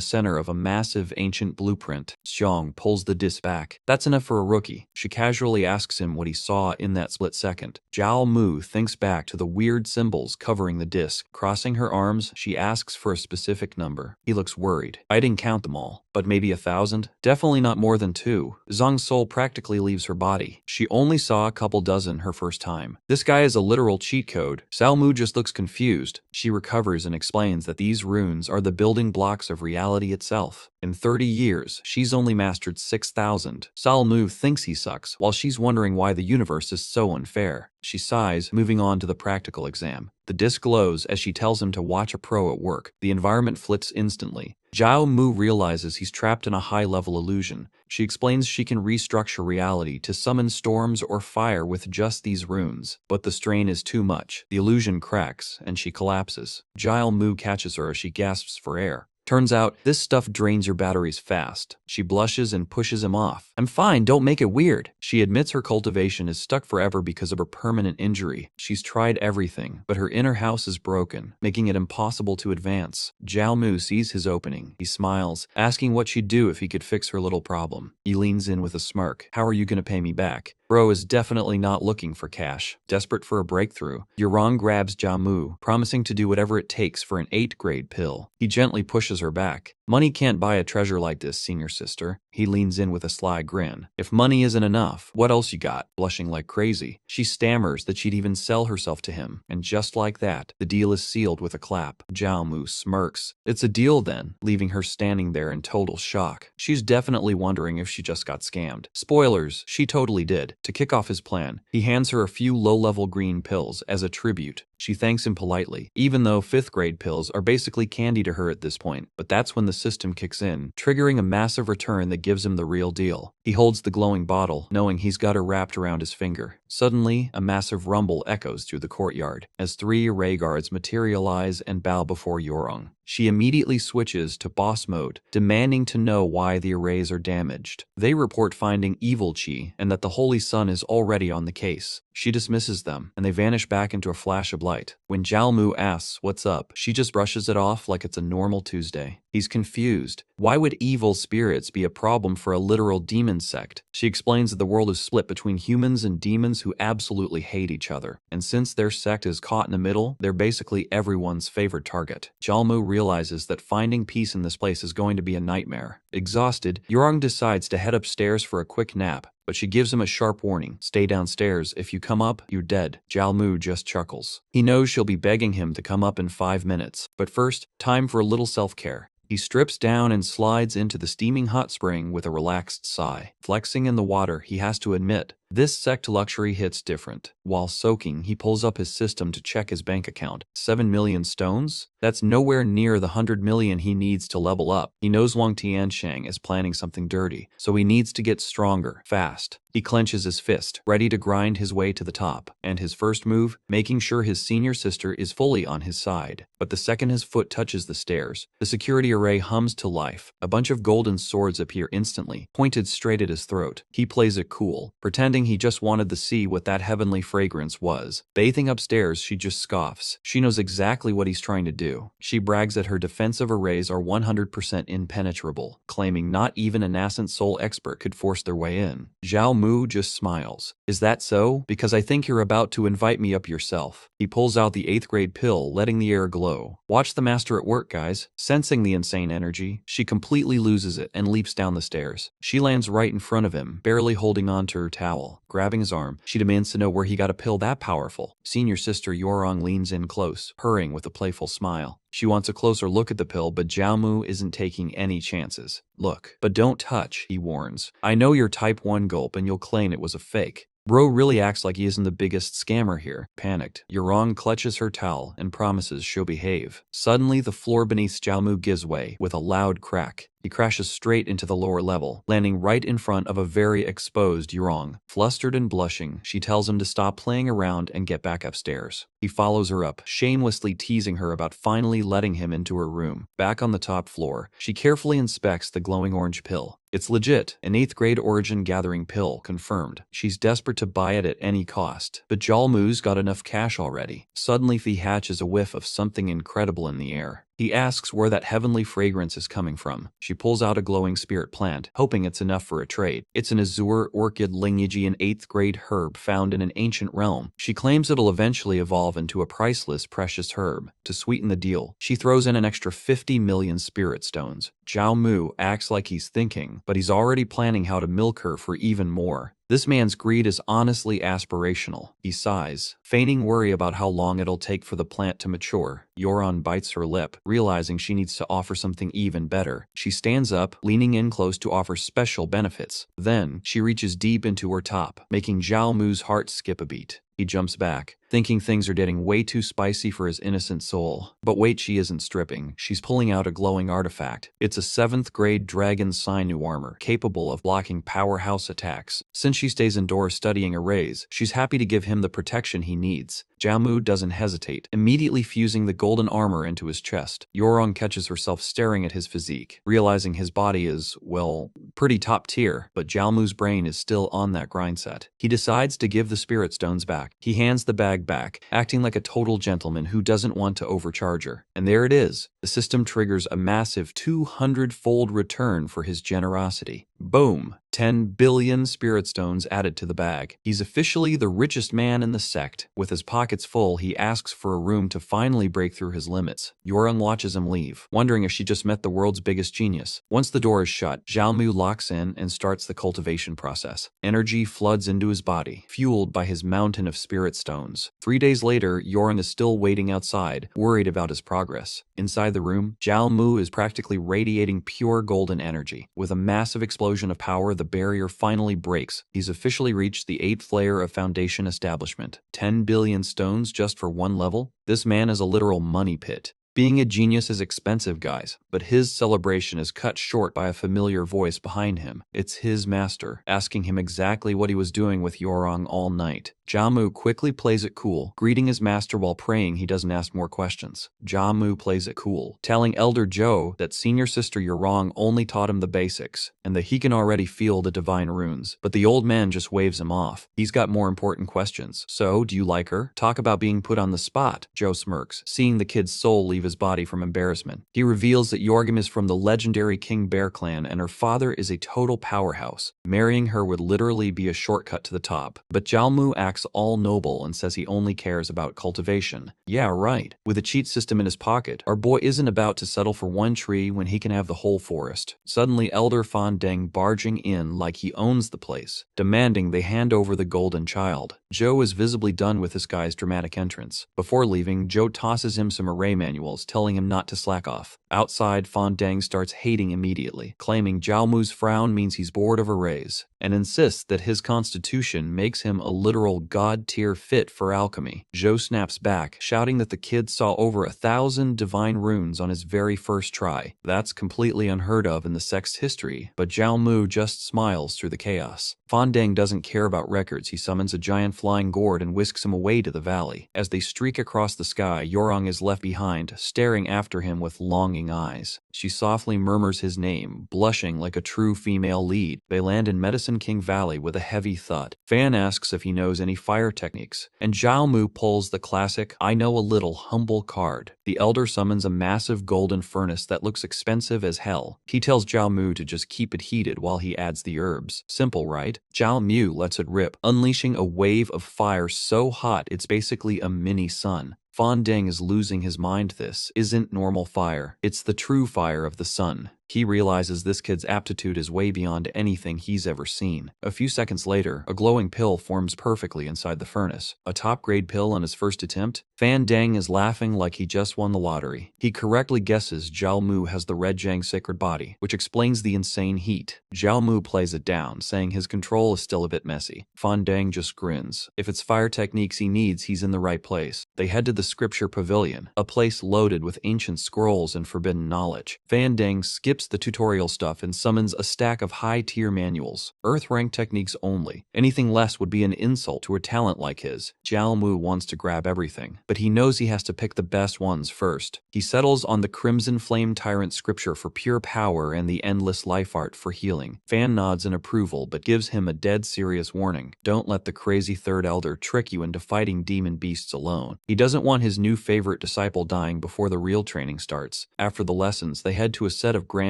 center of a massive ancient blueprint. Xiong pulls the disc back. That's enough for a rookie. She casually asks him what he saw in that split second. Zhao Mu thinks back to the weird symbols covering the disc. Crossing her arms, she asks for a specific number. He looks worried. I didn't count them all, but maybe 1,000? Definitely not more than 2. Zhang's soul practically leaves her body. She only saw a couple dozen her first time. This guy is a literal cheat code. Zhao Mu just looks confused. She recovers and explains that these runes are the building blocks of reality itself. In 30 years, she's only mastered 6,000. Zhao Mu thinks he sucks, while she's wondering why the universe is so unfair. She sighs, moving on to the practical exam. The disc glows as she tells him to watch a pro at work. The environment flips instantly. Zhao Mu realizes he's trapped in a high-level illusion. She explains she can restructure reality to summon storms or fire with just these runes. But the strain is too much. The illusion cracks, and she collapses. Zhao Mu catches her as she gasps for air. Turns out, this stuff drains your batteries fast. She blushes and pushes him off. I'm fine, don't make it weird. She admits her cultivation is stuck forever because of her permanent injury. She's tried everything, but her inner house is broken, making it impossible to advance. Zhao Mu sees his opening. He smiles, asking what she'd do if he could fix her little problem. He leans in with a smirk. How are you gonna pay me back? Bro is definitely not looking for cash. Desperate for a breakthrough, Yurong grabs Zhao Mu, promising to do whatever it takes for an 8th-grade pill. He gently pushes her back. Money can't buy a treasure like this, senior sister. He leans in with a sly grin. If money isn't enough, what else you got? Blushing like crazy, she stammers that she'd even sell herself to him. And just like that, the deal is sealed with a clap. Zhao Mu smirks. It's a deal then, leaving her standing there in total shock. She's definitely wondering if she just got scammed. Spoilers, she totally did. To kick off his plan, he hands her a few low-level green pills as a tribute. She thanks him politely, even though 5th-grade pills are basically candy to her at this point. But that's when the system kicks in, triggering a massive return that gives him the real deal. He holds the glowing bottle, knowing he's got her wrapped around his finger. Suddenly, a massive rumble echoes through the courtyard as 3 array guards materialize and bow before Yorong. She immediately switches to boss mode, demanding to know why the arrays are damaged. They report finding evil chi and that the Holy Sun is already on the case. She dismisses them, and they vanish back into a flash of light. When Zhao Mu asks what's up, she just brushes it off like it's a normal Tuesday. He's confused. Why would evil spirits be a problem for a literal demon sect? She explains that the world is split between humans and demons who absolutely hate each other, and since their sect is caught in the middle, they're basically everyone's favorite target. Zhao Mu realizes that finding peace in this place is going to be a nightmare. Exhausted, Yorong decides to head upstairs for a quick nap, but she gives him a sharp warning. Stay downstairs. If you come up, you're dead. Zhao Mu just chuckles. He knows she'll be begging him to come up in 5 minutes. But first, time for a little self-care. He strips down and slides into the steaming hot spring with a relaxed sigh. Flexing in the water, he has to admit, this sect luxury hits different. While soaking, he pulls up his system to check his bank account. 7 million stones? That's nowhere near the 100 million he needs to level up. He knows Wang Tiansheng is planning something dirty, so he needs to get stronger, fast. He clenches his fist, ready to grind his way to the top, and his first move, making sure his senior sister is fully on his side. But the second his foot touches the stairs, the security array hums to life. A bunch of golden swords appear instantly, pointed straight at his throat. He plays it cool, pretending he just wanted to see what that heavenly fragrance was. Bathing upstairs, she just scoffs. She knows exactly what he's trying to do. She brags that her defensive arrays are 100% impenetrable, claiming not even a nascent soul expert could force their way in. Zhao Mu just smiles. Is that so? Because I think you're about to invite me up yourself. He pulls out the 8th grade pill, letting the air glow. Watch the master at work, guys. Sensing the insane energy, she completely loses it and leaps down the stairs. She lands right in front of him, barely holding on to her towel. Grabbing his arm, she demands to know where he got a pill that powerful. Senior sister Yorong leans in close, purring with a playful smile. She wants a closer look at the pill, but Zhao Mu isn't taking any chances. Look, but don't touch, he warns. I know you're type 1 gulp and you'll claim it was a fake. Bro really acts like he isn't the biggest scammer here. Panicked, Yorong clutches her towel and promises she'll behave. Suddenly, the floor beneath Zhao Mu gives way with a loud crack. He crashes straight into the lower level, landing right in front of a very exposed Yorong. Flustered and blushing, she tells him to stop playing around and get back upstairs. He follows her up, shamelessly teasing her about finally letting him into her room. Back on the top floor, she carefully inspects the glowing orange pill. It's legit, an 8th grade origin gathering pill, confirmed. She's desperate to buy it at any cost, but Zhao Mu's got enough cash already. Suddenly, he hatches a whiff of something incredible in the air. He asks where that heavenly fragrance is coming from. She pulls out a glowing spirit plant, hoping it's enough for a trade. It's an azure orchid lineage, an 8th grade herb found in an ancient realm. She claims it'll eventually evolve into a priceless precious herb. To sweeten the deal, she throws in an extra 50 million spirit stones. Zhao Mu acts like he's thinking, but he's already planning how to milk her for even more. This man's greed is honestly aspirational. He sighs, feigning worry about how long it'll take for the plant to mature. Yoron bites her lip, realizing she needs to offer something even better. She stands up, leaning in close to offer special benefits. Then, she reaches deep into her top, making Zhao Mu's heart skip a beat. He jumps back, thinking things are getting way too spicy for his innocent soul. But wait, she isn't stripping. She's pulling out a glowing artifact. It's a 7th grade dragon sinew armor, capable of blocking powerhouse attacks. Since she stays indoors studying arrays, she's happy to give him the protection he needs. Zhao Mu doesn't hesitate, immediately fusing the golden armor into his chest. Yorong catches herself staring at his physique, realizing his body is, well, pretty top tier, but Zhao Mu's brain is still on that grind set. He decides to give the spirit stones back. He hands the bag back, acting like a total gentleman who doesn't want to overcharge her. And there it is. The system triggers a massive 200-fold return for his generosity. Boom! 10 billion spirit stones added to the bag. He's officially the richest man in the sect. With his pockets full, he asks for a room to finally break through his limits. Yorong watches him leave, wondering if she just met the world's biggest genius. Once the door is shut, Zhao Mu locks in and starts the cultivation process. Energy floods into his body, fueled by his mountain of spirit stones. 3 days later, Yorong is still waiting outside, worried about his progress. Inside the room, Zhao Mu is practically radiating pure golden energy. With a massive explosion of power, the barrier finally breaks. He's officially reached the 8th layer of foundation establishment. 10 billion stones just for one level? This man is a literal money pit. Being a genius is expensive, guys, but his celebration is cut short by a familiar voice behind him. It's his master, asking him exactly what he was doing with Yorong all night. Zhao Mu quickly plays it cool, greeting his master while praying he doesn't ask more questions. Zhao Mu plays it cool, telling Elder Zhou that senior sister Yorong only taught him the basics, and that he can already feel the divine runes. But the old man just waves him off. He's got more important questions. So, do you like her? Talk about being put on the spot, Zhou smirks, seeing the kid's soul leave his body from embarrassment. He reveals that Yorgim is from the legendary King Bear clan and her father is a total powerhouse. Marrying her would literally be a shortcut to the top. But Zhao Mu acts all noble and says he only cares about cultivation. Yeah, right. With a cheat system in his pocket, our boy isn't about to settle for one tree when he can have the whole forest. Suddenly, Elder Fan Deng barging in like he owns the place, demanding they hand over the golden child. Zhou is visibly done with this guy's dramatic entrance. Before leaving, Zhou tosses him some array manuals, telling him not to slack off. Outside, Fan Deng starts hating immediately, claiming Zhao Mu's frown means he's bored of arrays, and insists that his constitution makes him a literal god-tier fit for alchemy. Zhou snaps back, shouting that the kid saw over 1,000 divine runes on his very first try. That's completely unheard of in the sect's history, but Zhao Mu just smiles through the chaos. Fan Deng doesn't care about records. He summons a giant flying gourd and whisks him away to the valley. As they streak across the sky, Yorong is left behind, staring after him with longing eyes. She softly murmurs his name, blushing like a true female lead. They land in Medicine King Valley with a heavy thud. Fan asks if he knows any fire techniques, and Zhao Mu pulls the classic "I know a little" humble card. The elder summons a massive golden furnace that looks expensive as hell. He tells Zhao Mu to just keep it heated while he adds the herbs. Simple, right? Zhao Mu lets it rip, unleashing a wave of fire so hot it's basically a mini sun. Fan Deng is losing his mind. This isn't normal fire. It's the true fire of the sun. He realizes this kid's aptitude is way beyond anything he's ever seen. A few seconds later, a glowing pill forms perfectly inside the furnace. A top-grade pill on his first attempt? Fan Deng is laughing like he just won the lottery. He correctly guesses Zhao Mu has the Red Yang Sacred Body, which explains the insane heat. Zhao Mu plays it down, saying his control is still a bit messy. Fan Deng just grins. If it's fire techniques he needs, he's in the right place. They head to the Scripture Pavilion, a place loaded with ancient scrolls and forbidden knowledge. Fan Deng skips the tutorial stuff and summons a stack of high-tier manuals. Earth-rank techniques only. Anything less would be an insult to a talent like his. Zhao Mu wants to grab everything, but he knows he has to pick the best ones first. He settles on the Crimson Flame Tyrant Scripture for pure power and the Endless Life Art for healing. Fan nods in approval but gives him a dead serious warning. Don't let the crazy third elder trick you into fighting demon beasts alone. He doesn't want his new favorite disciple dying before the real training starts. After the lessons, they head to a set of grand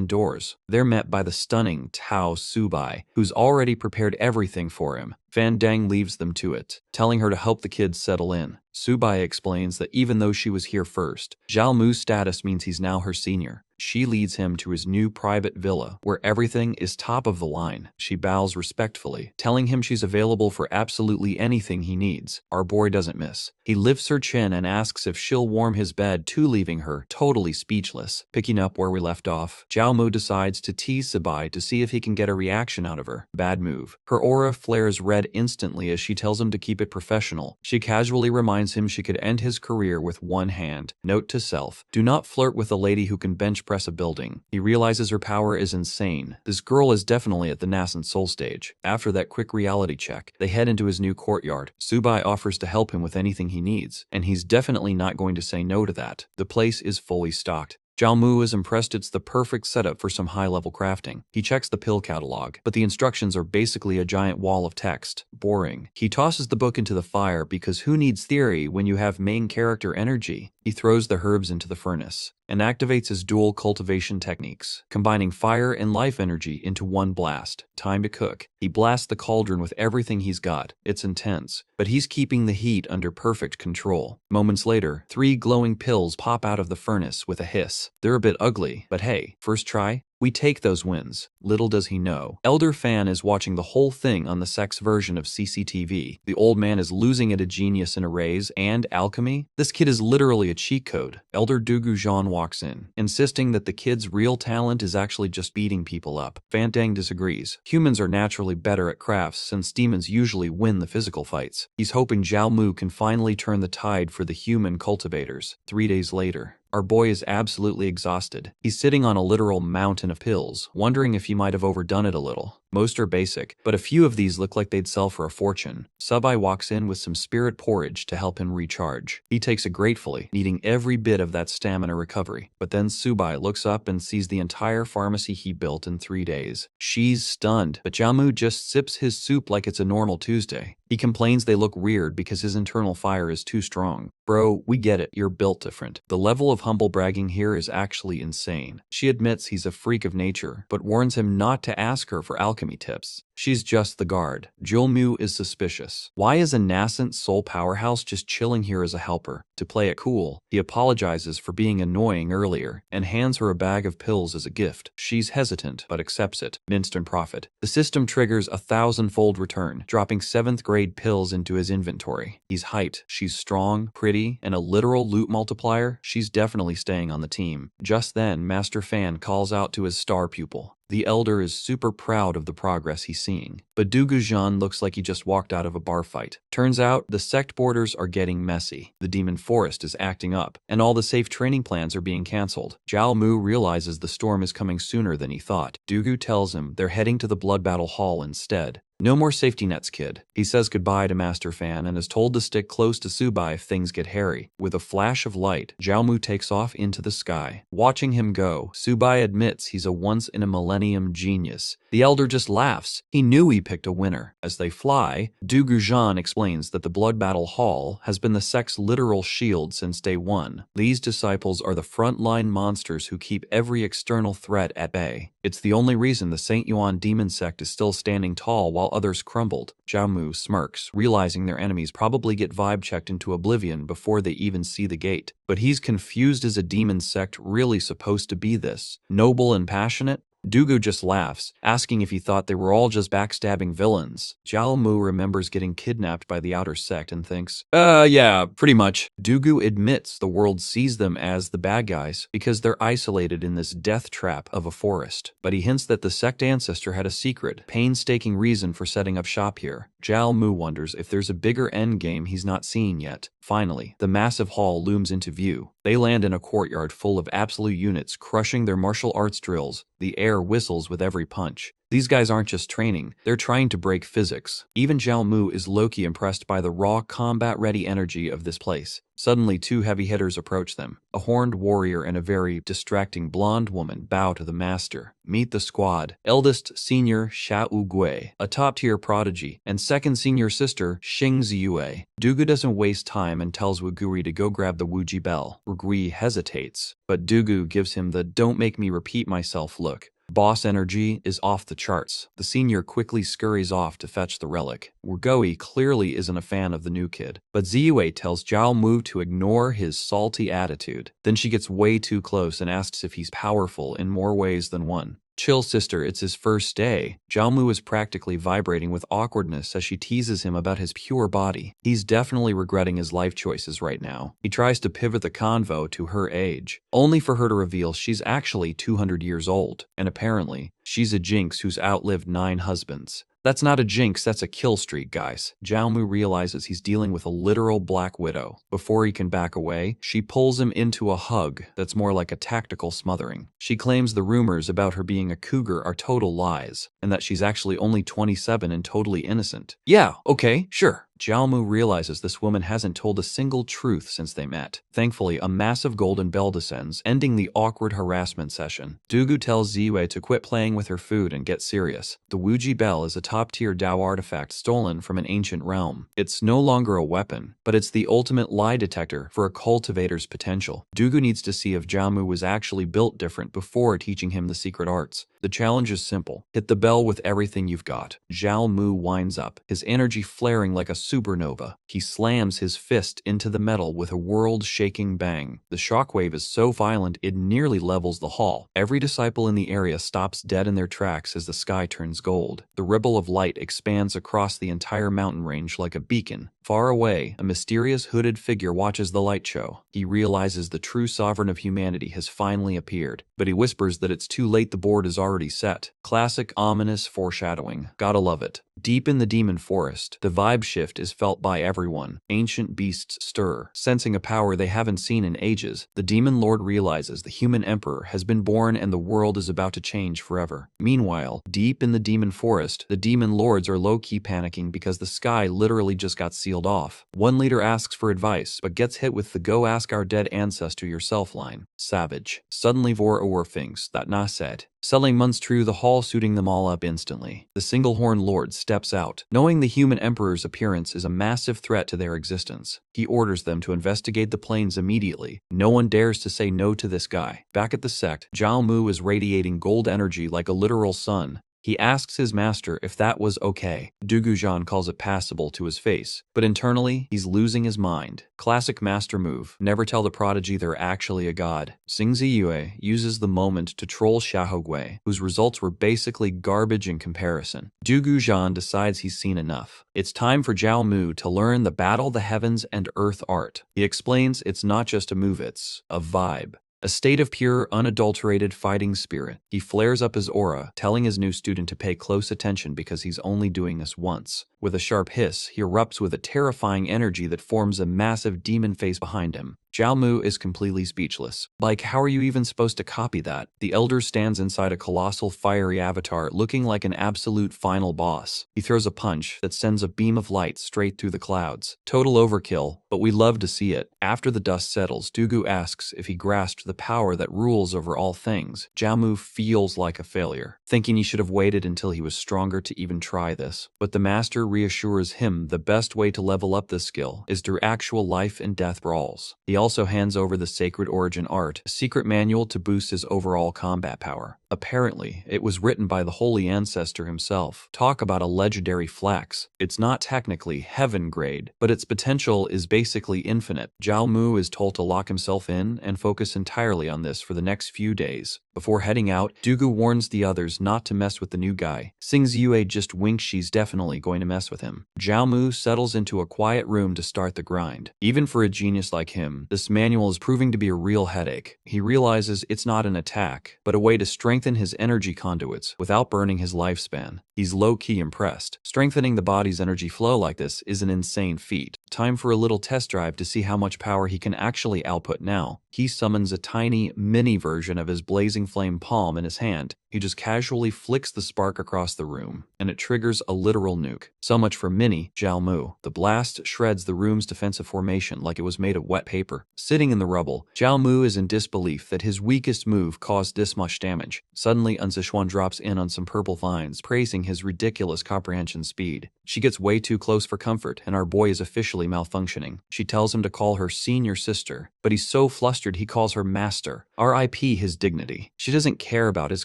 doors. They're met by the stunning Tao Subai, who's already prepared everything for him. Fan Deng leaves them to it, telling her to help the kids settle in. Subai explains that even though she was here first, Zhao Mu's status means he's now her senior. She leads him to his new private villa, where everything is top of the line. She bows respectfully, telling him she's available for absolutely anything he needs. Our boy doesn't miss. He lifts her chin and asks if she'll warm his bed too, leaving her totally speechless. Picking up where we left off, Zhao Mu decides to tease Subai to see if he can get a reaction out of her. Bad move. Her aura flares red instantly as she tells him to keep it professional. She casually reminds him she could end his career with one hand. Note to self: do not flirt with a lady who can bench press a building. He realizes her power is insane. This girl is definitely at the nascent soul stage. After that quick reality check, they head into his new courtyard. Subai offers to help him with anything he needs, and he's definitely not going to say no to that. The place is fully stocked. Zhao Mu is impressed. It's the perfect setup for some high-level crafting. He checks the pill catalog, but the instructions are basically a giant wall of text. Boring. He tosses the book into the fire because who needs theory when you have main character energy? He throws the herbs into the furnace and activates his dual cultivation techniques, combining fire and life energy into one blast. Time to cook. He blasts the cauldron with everything he's got. It's intense, but he's keeping the heat under perfect control. Moments later, 3 glowing pills pop out of the furnace with a hiss. They're a bit ugly, but hey, first try? We take those wins. Little does he know, Elder Fan is watching the whole thing on the sex version of CCTV. The old man is losing at a genius in arrays and alchemy. This kid is literally a cheat code. Elder Dugu Zhan walks in, insisting that the kid's real talent is actually just beating people up. Fan Deng disagrees. Humans are naturally better at crafts since demons usually win the physical fights. He's hoping Zhao Mu can finally turn the tide for the human cultivators. 3 days later, Our boy is absolutely exhausted. He's sitting on a literal mountain of pills, wondering if he might have overdone it a little. Most are basic, but a few of these look like they'd sell for a fortune. Subai walks in with some spirit porridge to help him recharge. He takes it gratefully, needing every bit of that stamina recovery. But then Subai looks up and sees the entire pharmacy he built in 3 days. She's stunned, but Zhao Mu just sips his soup like it's a normal Tuesday. He complains they look weird because his internal fire is too strong. Bro, we get it, you're built different. The level of humble bragging here is actually insane. She admits he's a freak of nature, but warns him not to ask her for alchemy tips. She's just the guard. Zhao Mu is suspicious. Why is a nascent soul powerhouse just chilling here as a helper? To play it cool, he apologizes for being annoying earlier and hands her a bag of pills as a gift. She's hesitant, but accepts it. Instant profit. The system triggers a 1,000-fold return, dropping 7th grade pills into his inventory. He's hyped. She's strong, pretty, and a literal loot multiplier. She's definitely staying on the team. Just then, Master Fan calls out to his star pupil. The elder is super proud of the progress he's seeing, but Dugu-Zhan looks like he just walked out of a bar fight. Turns out, the sect borders are getting messy. The demon forest is acting up, and all the safe training plans are being cancelled. Zhao Mu realizes the storm is coming sooner than he thought. Dugu tells him they're heading to the Blood Battle Hall instead. No more safety nets, kid. He says goodbye to Master Fan and is told to stick close to Subai if things get hairy. With a flash of light, Zhao Mu takes off into the sky. Watching him go, Subai admits he's a once-in-a-millennium genius. The elder just laughs. He knew he picked a winner. As they fly, Dugu-Zhan explains that the Blood Battle Hall has been the sect's literal shield since day one. These disciples are the frontline monsters who keep every external threat at bay. It's the only reason the St. Yuan Demon Sect is still standing tall while others crumbled. Zhao Mu smirks, realizing their enemies probably get vibe-checked into oblivion before they even see the gate. But he's confused. Is a demon sect really supposed to be this? Noble and passionate? Dugu just laughs, asking if he thought they were all just backstabbing villains. Zhao Mu remembers getting kidnapped by the outer sect and thinks, yeah, pretty much. Dugu admits the world sees them as the bad guys because they're isolated in this death trap of a forest. But he hints that the sect ancestor had a secret, painstaking reason for setting up shop here. Zhao Mu wonders if there's a bigger endgame he's not seeing yet. Finally, the massive hall looms into view. They land in a courtyard full of absolute units crushing their martial arts drills. The air whistles with every punch. These guys aren't just training, they're trying to break physics. Even Zhao Mu is low-key impressed by the raw, combat-ready energy of this place. Suddenly, 2 heavy hitters approach them. A horned warrior and a very distracting blonde woman bow to the master. Meet the squad. Eldest senior Xiao Gui, a top-tier prodigy, and second senior sister Xing Ziyue. Dugu doesn't waste time and tells Wuguri to go grab the Wuji bell. Wuguri hesitates, but Dugu gives him the "don't make me repeat myself" look. Boss energy is off the charts. The senior quickly scurries off to fetch the relic. Wugui clearly isn't a fan of the new kid, but Ziyue tells Zhao Mu to ignore his salty attitude. Then she gets way too close and asks if he's powerful in more ways than one. Chill, sister, it's his first day. Zhao Mu is practically vibrating with awkwardness as she teases him about his pure body. He's definitely regretting his life choices right now. He tries to pivot the convo to her age, only for her to reveal she's actually 200 years old, and apparently, she's a jinx who's outlived 9 husbands. That's not a jinx, that's a kill streak, guys. Zhao Mu realizes he's dealing with a literal Black Widow. Before he can back away, she pulls him into a hug that's more like a tactical smothering. She claims the rumors about her being a cougar are total lies, and that she's actually only 27 and totally innocent. Yeah, okay, sure. Zhao Mu realizes this woman hasn't told a single truth since they met. Thankfully, a massive golden bell descends, ending the awkward harassment session. Dugu tells Ziyue to quit playing with her food and get serious. The Wuji bell is a top-tier Dao artifact stolen from an ancient realm. It's no longer a weapon, but it's the ultimate lie detector for a cultivator's potential. Dugu needs to see if Zhao Mu was actually built different before teaching him the secret arts. The challenge is simple. Hit the bell with everything you've got. Zhao Mu winds up, his energy flaring like a supernova. He slams his fist into the metal with a world-shaking bang. The shockwave is so violent it nearly levels the hall. Every disciple in the area stops dead in their tracks as the sky turns gold. The ripple of light expands across the entire mountain range like a beacon. Far away, a mysterious hooded figure watches the light show. He realizes the true sovereign of humanity has finally appeared, but he whispers that it's too late, the board is already set. Classic ominous foreshadowing. Gotta love it. Deep in the demon forest, the vibe shift is felt by everyone. Ancient beasts stir, sensing a power they haven't seen in ages. The demon lord realizes the human emperor has been born and the world is about to change forever. Meanwhile, deep in the demon forest, the demon lords are low-key panicking because the sky literally just got sealed off. One leader asks for advice, but gets hit with the "go ask our dead ancestor yourself" line. Savage. Suddenly vor overthinks that na said. Selling months true, the hall suiting them all up instantly. The single-horn lord steps out. Knowing the human emperor's appearance is a massive threat to their existence, he orders them to investigate the plains immediately. No one dares to say no to this guy. Back at the sect, Zhao Mu is radiating gold energy like a literal sun. He asks his master if that was okay. Dugujan calls it passable to his face, but internally, he's losing his mind. Classic master move, never tell the prodigy they're actually a god. Xingzi uses the moment to troll Xiaohui, whose results were basically garbage in comparison. Dugujan decides he's seen enough. It's time for Zhao Mu to learn the battle the heavens and earth art. He explains it's not just a move, it's a vibe. A state of pure, unadulterated fighting spirit. He flares up his aura, telling his new student to pay close attention because he's only doing this once. With a sharp hiss, he erupts with a terrifying energy that forms a massive demon face behind him. Zhao Mu is completely speechless. Like, how are you even supposed to copy that? The elder stands inside a colossal fiery avatar looking like an absolute final boss. He throws a punch that sends a beam of light straight through the clouds. Total overkill, but we love to see it. After the dust settles, Dugu asks if he grasped the power that rules over all things. Zhao Mu feels like a failure, thinking he should have waited until he was stronger to even try this. But the master reassures him the best way to level up this skill is through actual life and death brawls. He also hands over the Sacred Origin Art, a secret manual to boost his overall combat power. Apparently, it was written by the Holy Ancestor himself. Talk about a legendary flex. It's not technically heaven grade, but its potential is basically infinite. Zhao Mu is told to lock himself in and focus entirely on this for the next few days. Before heading out, Dugu warns the others not to mess with the new guy. Xingzi just winks she's definitely going to mess with him. Zhao Mu settles into a quiet room to start the grind. Even for a genius like him, this manual is proving to be a real headache. He realizes it's not an attack, but a way to strengthen his energy conduits without burning his lifespan. He's low-key impressed. Strengthening the body's energy flow like this is an insane feat. Time for a little test drive to see how much power he can actually output now. He summons a tiny, mini version of his blazing flame palm in his hand. He just casually flicks the spark across the room, and it triggers a literal nuke. So much for mini Zhao Mu. The blast shreds the room's defensive formation like it was made of wet paper. Sitting in the rubble, Zhao Mu is in disbelief that his weakest move caused this much damage. Suddenly, Unzishuan drops in on some purple vines, praising his ridiculous comprehension speed. She gets way too close for comfort, and our boy is officially malfunctioning. She tells him to call her senior sister, but he's so flustered he calls her master. R.I.P. his dignity. She doesn't care about his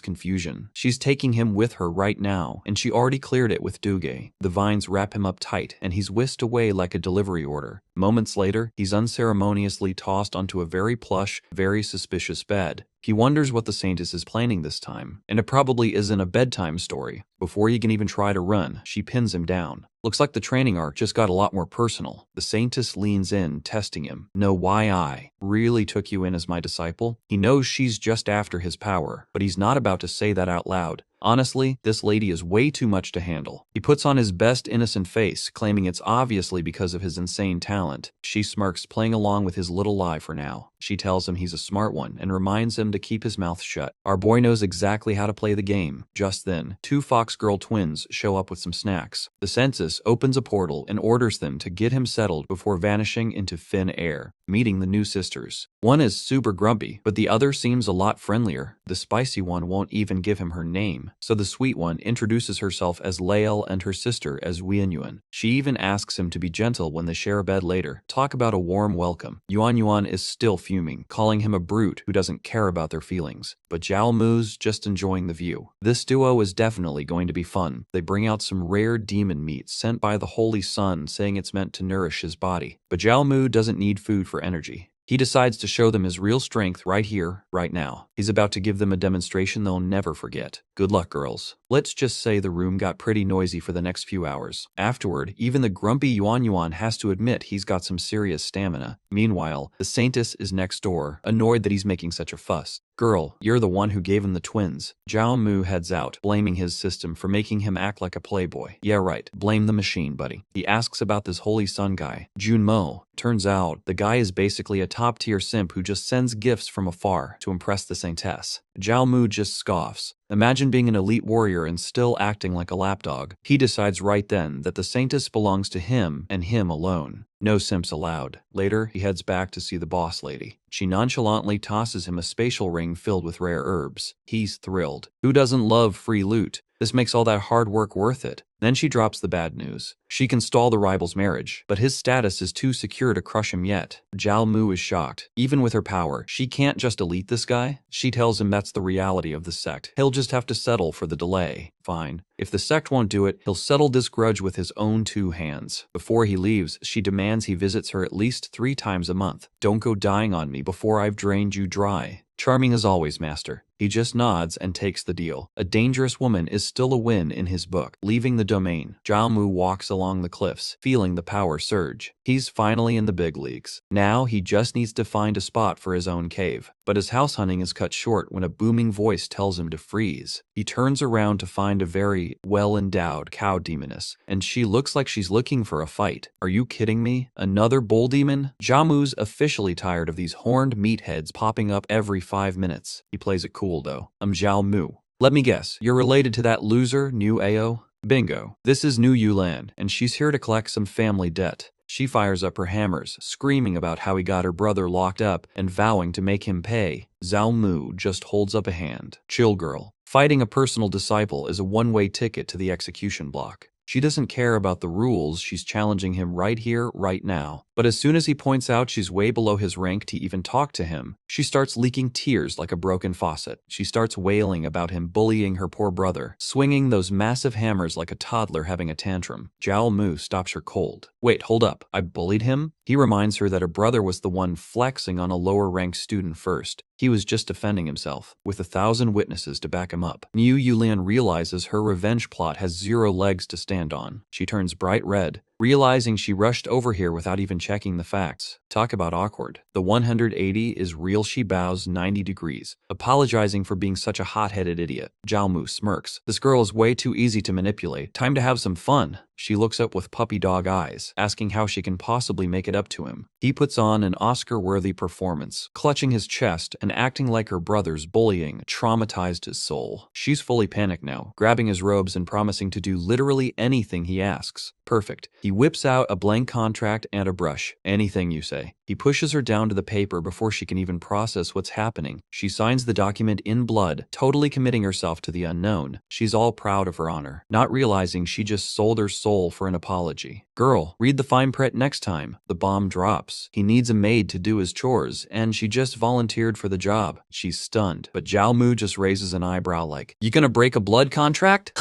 confusion. She's taking him with her right now, and she already cleared it with Duge. The vines wrap him up tight, and he's whisked away like a delivery order. Moments later, he's unceremoniously tossed onto a very plush, very suspicious bed. He wonders what the Saintess is planning this time, and it probably isn't a bedtime story. Before he can even try to run, she pins him down. Looks like the training arc just got a lot more personal. The Saintess leans in, testing him. "Know why I really took you in as my disciple?" He knows she's just after his power, but he's not about to say that out loud. Honestly, this lady is way too much to handle. He puts on his best innocent face, claiming it's obviously because of his insane talent. She smirks, playing along with his little lie for now. She tells him he's a smart one and reminds him to keep his mouth shut. Our boy knows exactly how to play the game. Just then, two fox girl twins show up with some snacks. The census opens a portal and orders them to get him settled before vanishing into thin air, meeting the new sisters. One is super grumpy, but the other seems a lot friendlier. The spicy one won't even give him her name, so the sweet one introduces herself as Lael and her sister as Yuan Yuan. She even asks him to be gentle when they share a bed later. Talk about a warm welcome. Yuan Yuan is still fuming, calling him a brute who doesn't care about their feelings. But Zhao Mu's just enjoying the view. This duo is definitely going to be fun. They bring out some rare demon meat sent by the Holy Sun, saying it's meant to nourish his body. But Zhao Mu doesn't need food for energy. He decides to show them his real strength right here, right now. He's about to give them a demonstration they'll never forget. Good luck, girls. Let's just say the room got pretty noisy for the next few hours. Afterward, even the grumpy Yuan Yuan has to admit he's got some serious stamina. Meanwhile, the Saintess is next door, annoyed that he's making such a fuss. Girl, you're the one who gave him the twins. Zhao Mu heads out, blaming his system for making him act like a playboy. Yeah right, blame the machine, buddy. He asks about this Holy Sun guy, Junmo. Turns out, the guy is basically a top-tier simp who just sends gifts from afar to impress the saintess. Zhao Mu just scoffs. Imagine being an elite warrior and still acting like a lapdog. He decides right then that the saintess belongs to him and him alone. No simps allowed. Later, he heads back to see the boss lady. She nonchalantly tosses him a spatial ring filled with rare herbs. He's thrilled. Who doesn't love free loot? This makes all that hard work worth it. Then she drops the bad news. She can stall the rival's marriage, but his status is too secure to crush him yet. Zhao Mu is shocked. Even with her power, she can't just elite this guy. She tells him that's the reality of the sect. He'll just have to settle for the delay. Fine. If the sect won't do it, he'll settle this grudge with his own 2 hands. Before he leaves, she demands he visits her at least 3 times a month. Don't go dying on me before I've drained you dry. Charming as always, master. He just nods and takes the deal. A dangerous woman is still a win in his book. Leaving the domain, Zhao Mu walks along the cliffs, feeling the power surge. He's finally in the big leagues. Now he just needs to find a spot for his own cave. But his house hunting is cut short when a booming voice tells him to freeze. He turns around to find a very well-endowed cow demoness, and she looks like she's looking for a fight. Are you kidding me? Another bull demon? Zhao Mu's officially tired of these horned meatheads popping up every 5 minutes. He plays it cool though. I'm Zhao Mu. Let me guess, you're related to that loser, New Ao? Bingo. This is New Yulan, and she's here to collect some family debt. She fires up her hammers, screaming about how he got her brother locked up and vowing to make him pay. Zhao Mu just holds up a hand. Chill, girl. Fighting a personal disciple is a one-way ticket to the execution block. She doesn't care about the rules, she's challenging him right here, right now. But as soon as he points out she's way below his rank to even talk to him, she starts leaking tears like a broken faucet. She starts wailing about him bullying her poor brother, swinging those massive hammers like a toddler having a tantrum. Zhao Mu stops her cold. Wait, hold up, I bullied him? He reminds her that her brother was the one flexing on a lower-ranked student first. He was just defending himself, with 1,000 witnesses to back him up. Niu Yulian realizes her revenge plot has 0 legs to stand on. She turns bright red, realizing she rushed over here without even checking the facts. Talk about awkward. The 180 is real. She bows 90 degrees, apologizing for being such a hot-headed idiot. Zhao Mu smirks. This girl is way too easy to manipulate. Time to have some fun. She looks up with puppy dog eyes, asking how she can possibly make it up to him. He puts on an Oscar-worthy performance, clutching his chest and acting like her brother's bullying traumatized his soul. She's fully panicked now, grabbing his robes and promising to do literally anything he asks. Perfect. He whips out a blank contract and a brush. Anything you say. He pushes her down to the paper before she can even process what's happening. She signs the document in blood, totally committing herself to the unknown. She's all proud of her honor, not realizing she just sold her soul for an apology. Girl, read the fine print next time. The bomb drops. He needs a maid to do his chores, and she just volunteered for the job. She's stunned, but Zhao Mu just raises an eyebrow like, "You gonna break a blood contract?"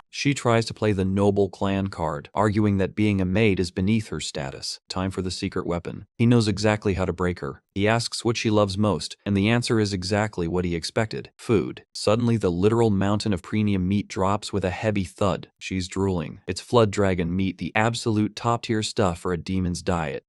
She tries to play the noble clan card, arguing that being a maid is beneath her status. Time for the secret weapon. He knows exactly how to break her. He asks what she loves most, and the answer is exactly what he expected. Food. Suddenly, the literal mountain of premium meat drops with a heavy thud. She's drooling. It's flood dragon meat, the absolute top-tier stuff for a demon's diet.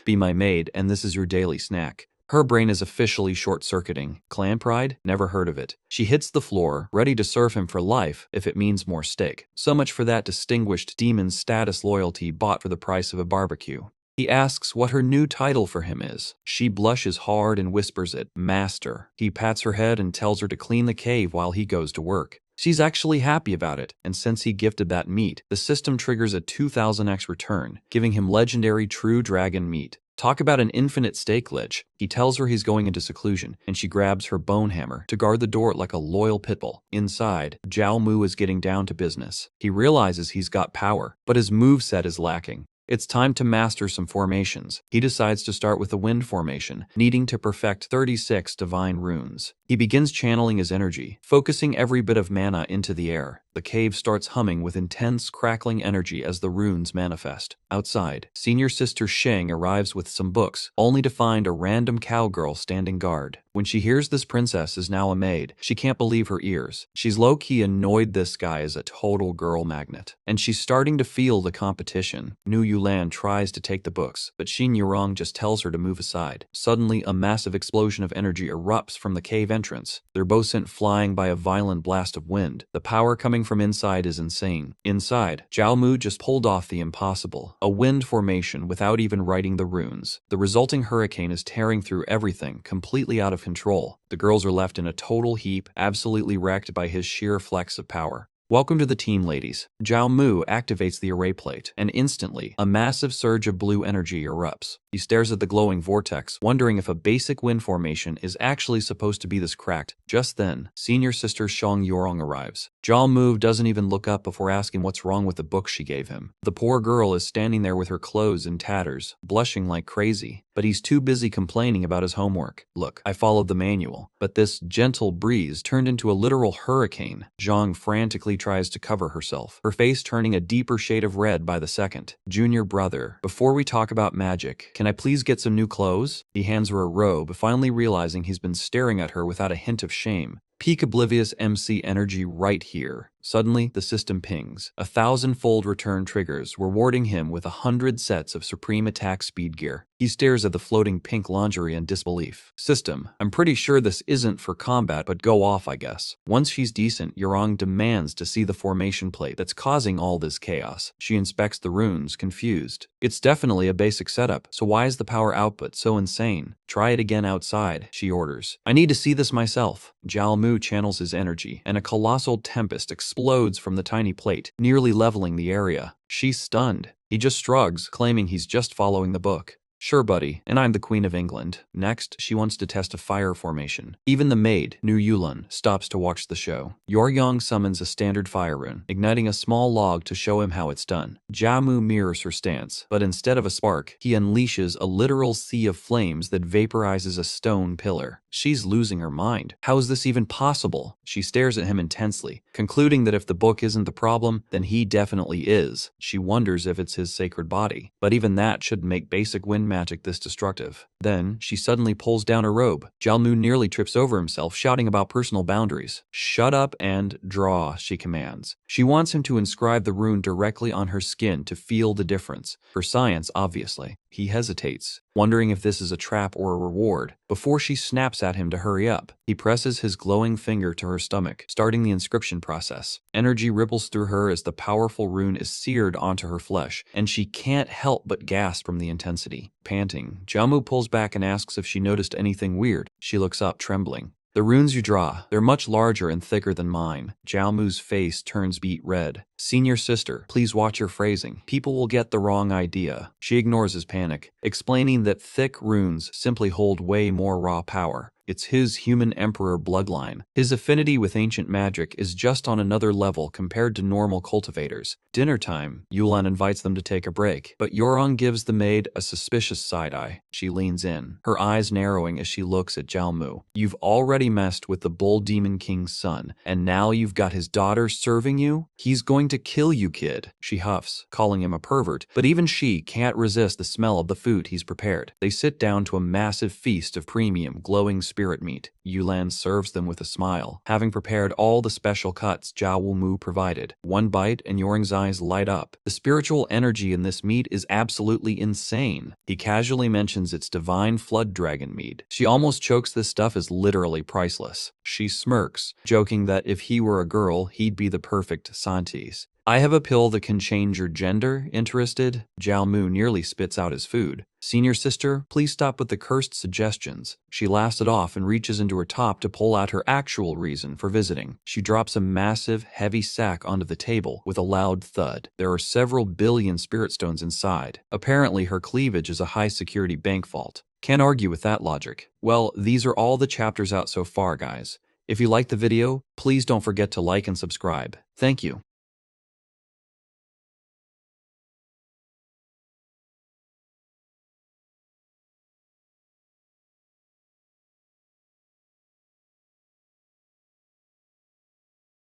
Be my maid, and this is your daily snack. Her brain is officially short-circuiting. Clan pride? Never heard of it. She hits the floor, ready to serve him for life if it means more steak. So much for that distinguished demon's status loyalty bought for the price of a barbecue. He asks what her new title for him is. She blushes hard and whispers it, Master. He pats her head and tells her to clean the cave while he goes to work. She's actually happy about it, and since he gifted that meat, the system triggers a 2000x return, giving him legendary true dragon meat. Talk about an infinite steak glitch. He tells her he's going into seclusion, and she grabs her bone hammer to guard the door like a loyal pitbull. Inside, Zhao Mu is getting down to business. He realizes he's got power, but his moveset is lacking. It's time to master some formations. He decides to start with the wind formation, needing to perfect 36 divine runes. He begins channeling his energy, focusing every bit of mana into the air. The the cave starts humming with intense, crackling energy as the runes manifest. Outside, senior sister Sheng arrives with some books, only to find a random cowgirl standing guard. When she hears this princess is now a maid, she can't believe her ears. She's low-key annoyed this guy is a total girl magnet, and she's starting to feel the competition. Nu Yulan tries to take the books, but Xin Yurong just tells her to move aside. Suddenly, a massive explosion of energy erupts from the cave entrance. They're both sent flying by a violent blast of wind. The power coming from inside is insane. Inside, Zhao Mu just pulled off the impossible, a wind formation without even writing the runes. The resulting hurricane is tearing through everything, completely out of control. The girls are left in a total heap, absolutely wrecked by his sheer flex of power. Welcome to the team, ladies. Zhao Mu activates the array plate, and instantly, a massive surge of blue energy erupts. He stares at the glowing vortex, wondering if a basic wind formation is actually supposed to be this cracked. Just then, senior sister Shang Yorong arrives. Zhao Mu doesn't even look up before asking what's wrong with the book she gave him. The poor girl is standing there with her clothes in tatters, blushing like crazy, but he's too busy complaining about his homework. Look, I followed the manual, but this gentle breeze turned into a literal hurricane. Zhang frantically tries to cover herself, her face turning a deeper shade of red by the second. Junior brother, before we talk about magic, can I please get some new clothes? He hands her a robe, finally realizing he's been staring at her without a hint of shame. Peak oblivious MC energy right here. Suddenly, the system pings. 1,000-fold return triggers, rewarding him with 100 sets of supreme attack speed gear. He stares at the floating pink lingerie in disbelief. System, I'm pretty sure this isn't for combat, but go off, I guess. Once she's decent, Yurong demands to see the formation plate that's causing all this chaos. She inspects the runes, confused. It's definitely a basic setup, so why is the power output so insane? Try it again outside, she orders. I need to see this myself. Zhao Mu channels his energy, and a colossal tempest explodes from the tiny plate, nearly leveling the area. She's stunned. He just shrugs, claiming he's just following the book. Sure, buddy, and I'm the Queen of England. Next, she wants to test a fire formation. Even the maid, Nu Yulan, stops to watch the show. Yoryong summons a standard fire rune, igniting a small log to show him how it's done. Zhao Mu mirrors her stance, but instead of a spark, he unleashes a literal sea of flames that vaporizes a stone pillar. She's losing her mind. How is this even possible? She stares at him intensely, concluding that if the book isn't the problem, then he definitely is. She wonders if it's his sacred body, but even that shouldn't make basic wind magic this destructive. Then, she suddenly pulls down her robe. Zhao Mu nearly trips over himself, shouting about personal boundaries. Shut up and draw, she commands. She wants him to inscribe the rune directly on her skin to feel the difference. For science, obviously. He hesitates, wondering if this is a trap or a reward, before she snaps at him to hurry up. He presses his glowing finger to her stomach, starting the inscription process. Energy ripples through her as the powerful rune is seared onto her flesh, and she can't help but gasp from the intensity. Panting, Zhao Mu pulls back and asks if she noticed anything weird. She looks up, trembling. The runes you draw, they're much larger and thicker than mine. Zhao Mu's face turns beet red. Senior sister, please watch your phrasing. People will get the wrong idea. She ignores his panic, explaining that thick runes simply hold way more raw power. It's his human emperor bloodline. His affinity with ancient magic is just on another level compared to normal cultivators. Dinner time, Yulan invites them to take a break, but Yorong gives the maid a suspicious side-eye. She leans in, her eyes narrowing as she looks at Zhao Mu. You've already messed with the Bull Demon King's son, and now you've got his daughter serving you? He's going to kill you, kid. She huffs, calling him a pervert, but even she can't resist the smell of the food he's prepared. They sit down to a massive feast of premium, glowing spirit meat. Yulan serves them with a smile, having prepared all the special cuts Zhao Mu provided. One bite and Yorong's eyes light up. The spiritual energy in this meat is absolutely insane. He casually mentions its divine flood dragon meat. She almost chokes. This stuff is literally priceless. She smirks, joking that if he were a girl, he'd be the perfect Santis. I have a pill that can change your gender. Interested? Zhao Mu nearly spits out his food. Senior sister, please stop with the cursed suggestions. She laughs it off and reaches into her top to pull out her actual reason for visiting. She drops a massive, heavy sack onto the table with a loud thud. There are several billion spirit stones inside. Apparently, her cleavage is a high-security bank vault. Can't argue with that logic. Well, these are all the chapters out so far, guys. If you liked the video, please don't forget to like and subscribe. Thank you.